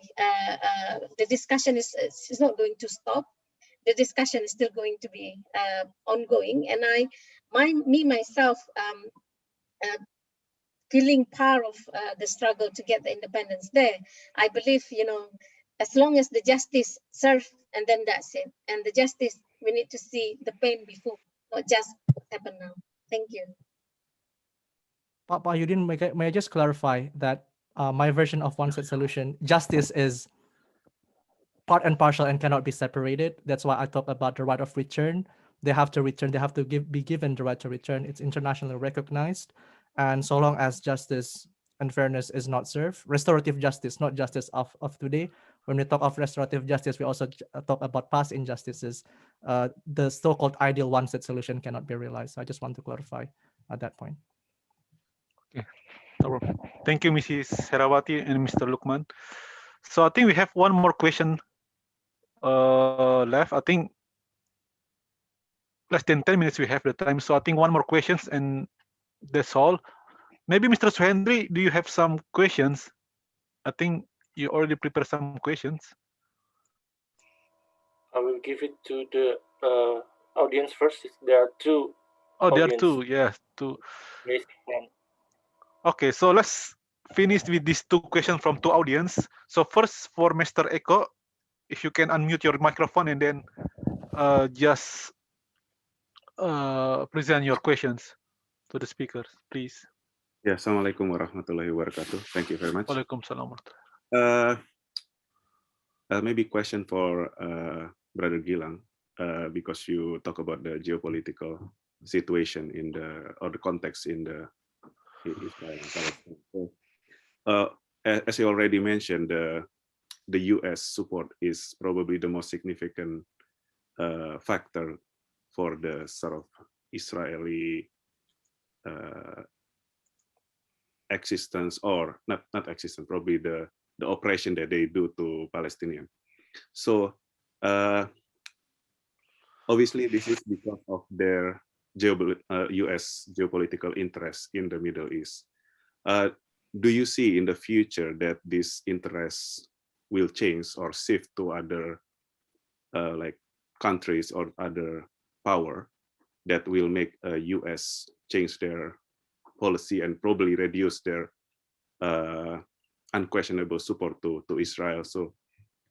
the discussion is not going to stop. The discussion is still going to be ongoing. And myself, feeling part of the struggle to get the independence there. I believe, as long as the justice serves, and then that's it. And the justice, we need to see the pain before, not just what happened now. Thank you. Papa, you didn't may I just clarify that my version of one-state solution, justice is part and partial and cannot be separated. That's why I talk about the right of return. They have to return. They have to be given the right to return. It's internationally recognized. And so long as justice and fairness is not served, restorative justice, not justice of today. When we talk of restorative justice, we also talk about past injustices. The so-called ideal one-state solution cannot be realized. So I just want to clarify at that point. Okay. Thank you, Mrs. Herawati and Mr. Lukman. So I think we have one more question left. I think less than 10 minutes we have the time. So I think one more questions and that's all. Maybe Mr. Suhendri, do you have some questions? I think you already prepared some questions. I will give it to the audience first. There are two. Oh, there are two. Yes, two. Okay, so let's finish with these two questions from two audience. So first for Mr. Eko, if you can unmute your microphone and then just present your questions to the speakers, please. Yeah, Assalamualaikum warahmatullahi wabarakatuh. Thank you very much. Waalaikumsalam. Maybe question for Brother Gilang, because you talk about the geopolitical situation in the context in the Israel and Palestine. So, as you already mentioned, the U.S. support is probably the most significant factor for the sort of Israeli existence, or not existence, probably the operation that they do to Palestinians. So obviously this is because of their US geopolitical interest in the Middle East. Do you see in the future that this interest will change or shift to other like countries or other power that will make US change their policy and probably reduce their unquestionable support to Israel? So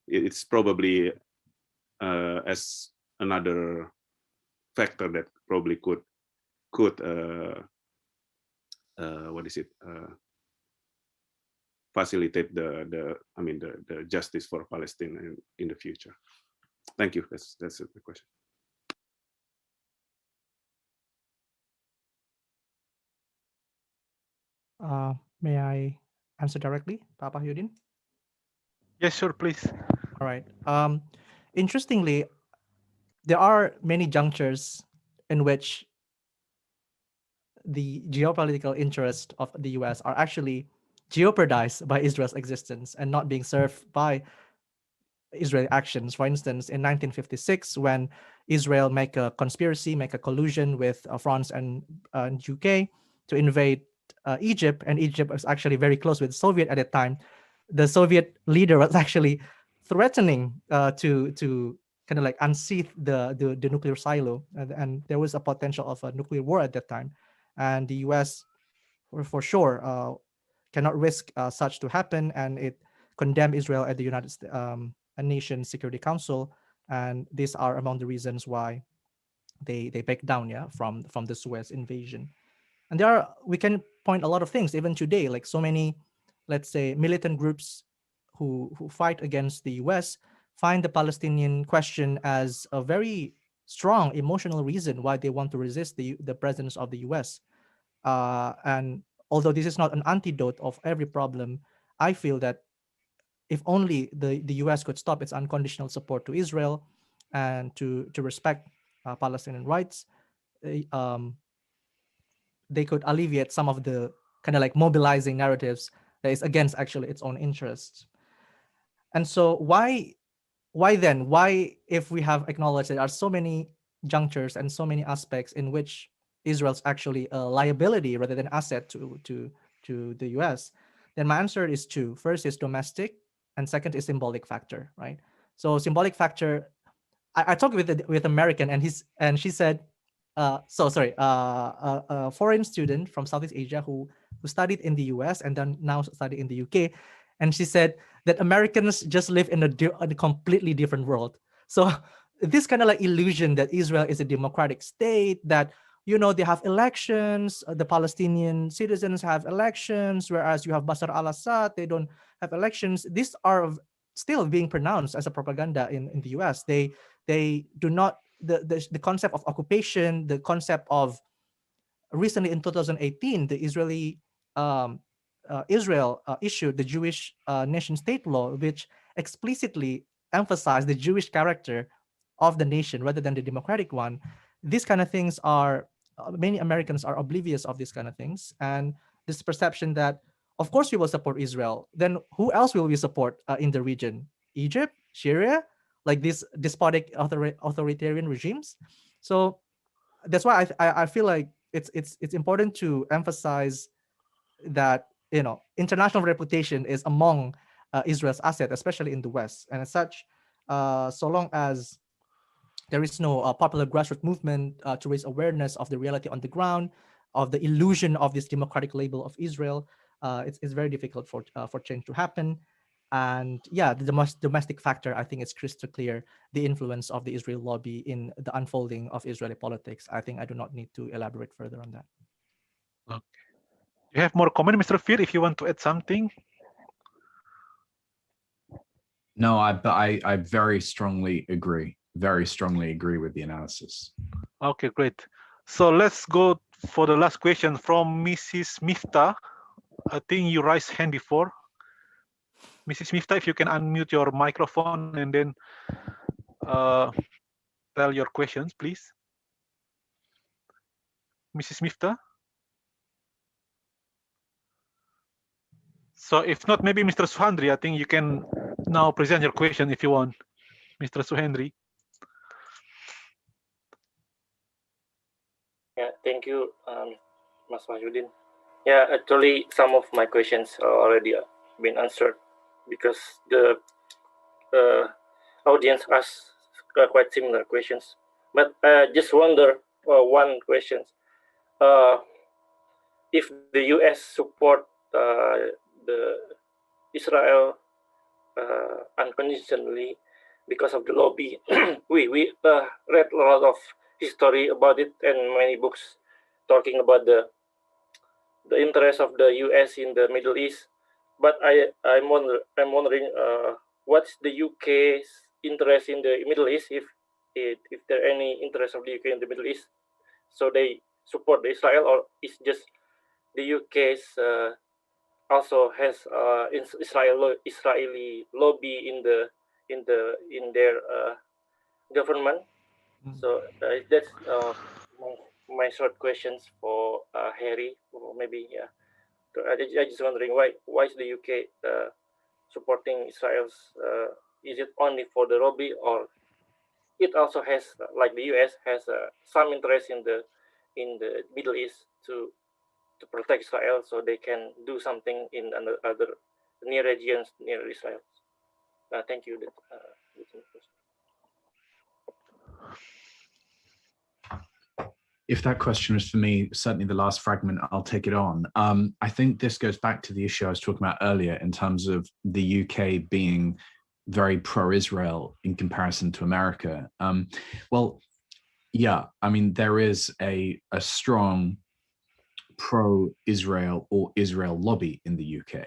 it's probably as another factor that probably could what is it, facilitate the justice for Palestine in the future. Thank you. That's the question. May I answer directly, Papa Yudin? Yes, sure, please. All right. Interestingly, there are many junctures in which the geopolitical interests of the US are actually jeopardized by Israel's existence and not being served by Israeli actions. For instance, in 1956, when Israel make a collusion with France and UK to invade Egypt, and Egypt was actually very close with Soviet at the time, the Soviet leader was actually threatening to kind of like unsheath the nuclear silo, and there was a potential of a nuclear war at that time, and the U.S. for sure cannot risk such to happen, and it condemned Israel at the United Nations Security Council, and these are among the reasons why they backed down, from the Suez invasion. And we can point a lot of things even today, like so many, let's say, militant groups who fight against the US find the Palestinian question as a very strong emotional reason why they want to resist the presence of the US. And although this is not an antidote of every problem, I feel that if only the US could stop its unconditional support to Israel and to respect Palestinian rights, they could alleviate some of the kind of like mobilizing narratives that is against actually its own interests. And so why then, if we have acknowledged there are so many junctures and so many aspects in which Israel's actually a liability rather than asset to the US, then my answer is two. First is domestic, and second is symbolic factor, right? So symbolic factor, I talked with American, and she said, a foreign student from Southeast Asia who studied in the US and then now study in the UK, and she said that Americans just live in a completely different world. So this kind of like illusion that Israel is a democratic state, that they have elections, the Palestinian citizens have elections, whereas you have Bashar al-Assad, they don't have elections. These are still being pronounced as a propaganda in the US. They do not, the concept of occupation, the concept of, recently in 2018, the Israel issued the Jewish nation state law, which explicitly emphasized the Jewish character of the nation rather than the democratic one. These kind of things are, many Americans are oblivious of these kind of things. And this perception that, of course, we will support Israel. Then who else will we support in the region? Egypt, Syria, like these despotic authoritarian regimes. So that's why I feel like it's important to emphasize that international reputation is among Israel's asset, especially in the West. And as such, so long as there is no popular grassroots movement to raise awareness of the reality on the ground, of the illusion of this democratic label of Israel, it's very difficult for change to happen. And yeah, the domestic factor, I think it's crystal clear, the influence of the Israel lobby in the unfolding of Israeli politics. I think I do not need to elaborate further on that. Okay. You have more comment, Mr. Fir, if you want to add something? No, I very strongly agree. Very strongly agree with the analysis. Okay, great. So let's go for the last question from Mrs. Mifta. I think you raised hand before. Mrs. Mifta, if you can unmute your microphone and then tell your questions, please. Mrs. Mifta? So if not, maybe Mr. Suhandri, I think you can now present your question if you want. Mr. Suhendri. Yeah, thank you, Mas Wahyudin. Yeah, actually, some of my questions are already been answered because the audience asked quite similar questions. But I just wonder one question: if the U.S. support the Israel unconditionally because of the lobby, we read a lot of history about it and many books talking about the interest of the U.S. in the Middle East. But I'm wondering what's the UK's interest in the Middle East, if there any interest of the UK in the Middle East, so they support the Israel, or is just the UK's also has Israeli lobby in their government. So that's my short questions for Harry, or maybe I just wondering why is the UK supporting Israel's? Is it only for the lobby, or it also has, like the US, has some interest in the Middle East to protect Israel, so they can do something in other near regions near Israel? Thank you. That's my question. If that question is for me, certainly the last fragment, I'll take it on. I think this goes back to the issue I was talking about earlier in terms of the UK being very pro-Israel in comparison to America. Well, yeah, I mean, there is a strong pro-Israel or Israel lobby in the UK.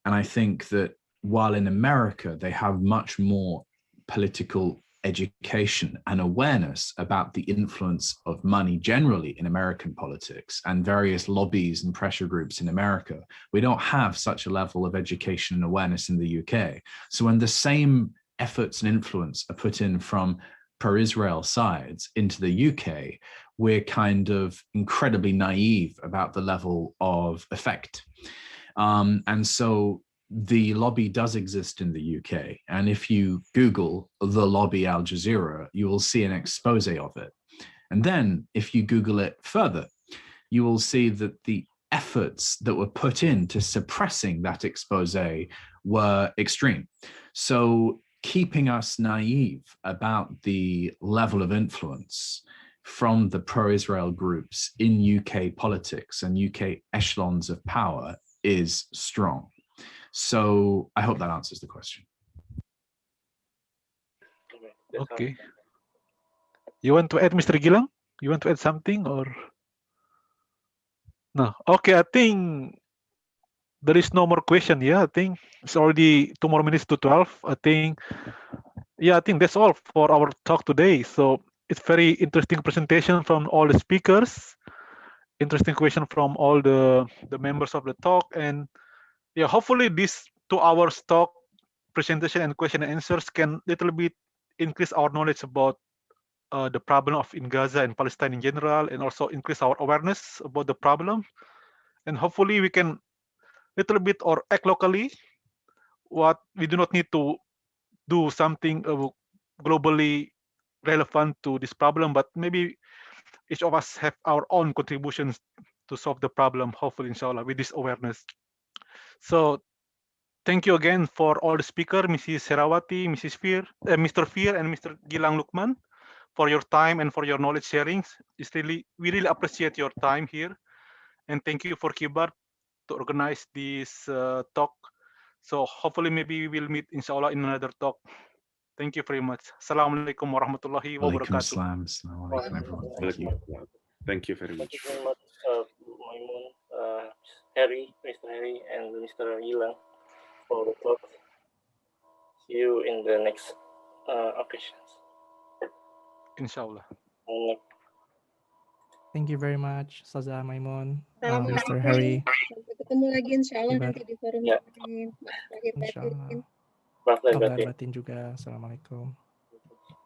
And I think that while in America, they have much more political education and awareness about the influence of money generally in American politics and various lobbies and pressure groups in America, we don't have such a level of education and awareness in the UK. So when the same efforts and influence are put in from pro-Israel sides into the UK, we're kind of incredibly naive about the level of effect. And so the lobby does exist in the UK. And if you Google the lobby Al Jazeera, you will see an expose of it. And then if you Google it further, you will see that the efforts that were put into suppressing that expose were extreme. So keeping us naive about the level of influence from the pro-Israel groups in UK politics and UK echelons of power is strong. So I hope that answers the question. Okay. You want to add, Mr. Gilang? You want to add something or? No. Okay, I think there is no more question. Yeah, I think it's already 2 more minutes to 12. I think that's all for our talk today. So it's very interesting presentation from all the speakers, interesting question from all the members of the talk. And yeah, hopefully this 2 hours talk presentation and question and answers can little bit increase our knowledge about the problem in Gaza and Palestine in general, and also increase our awareness about the problem. And hopefully we can little bit or act locally. What we do not need to do something globally relevant to this problem, but maybe each of us have our own contributions to solve the problem, hopefully, inshallah, with this awareness. So thank you again for all the speakers, Mrs. Herawati, Mr. Fir, and Mr. Gilang Lukman, for your time and for your knowledge sharings. We really appreciate your time here. And thank you for Kibar to organize this talk. So hopefully maybe we will meet, inshallah, in another talk. Thank you very much. Assalamualaikum warahmatullahi wabarakatuh. Assalamualaikum everyone. Thank you. Thank you very much. Thank you very much, Maimon, Mr. Harry, and Mr. Gilang for the talk. See you in the next occasions. Inshallah. Thank you very much, Saza, Maimon, Assalamualaikum. Mr. Harry. Sampai ketemu lagi insyaallah Kibar. nanti di forum Ya. lain. Maaf lahir batin. Inshallah. Maaf lahir Maaf lahir batin. batin juga. Assalamualaikum.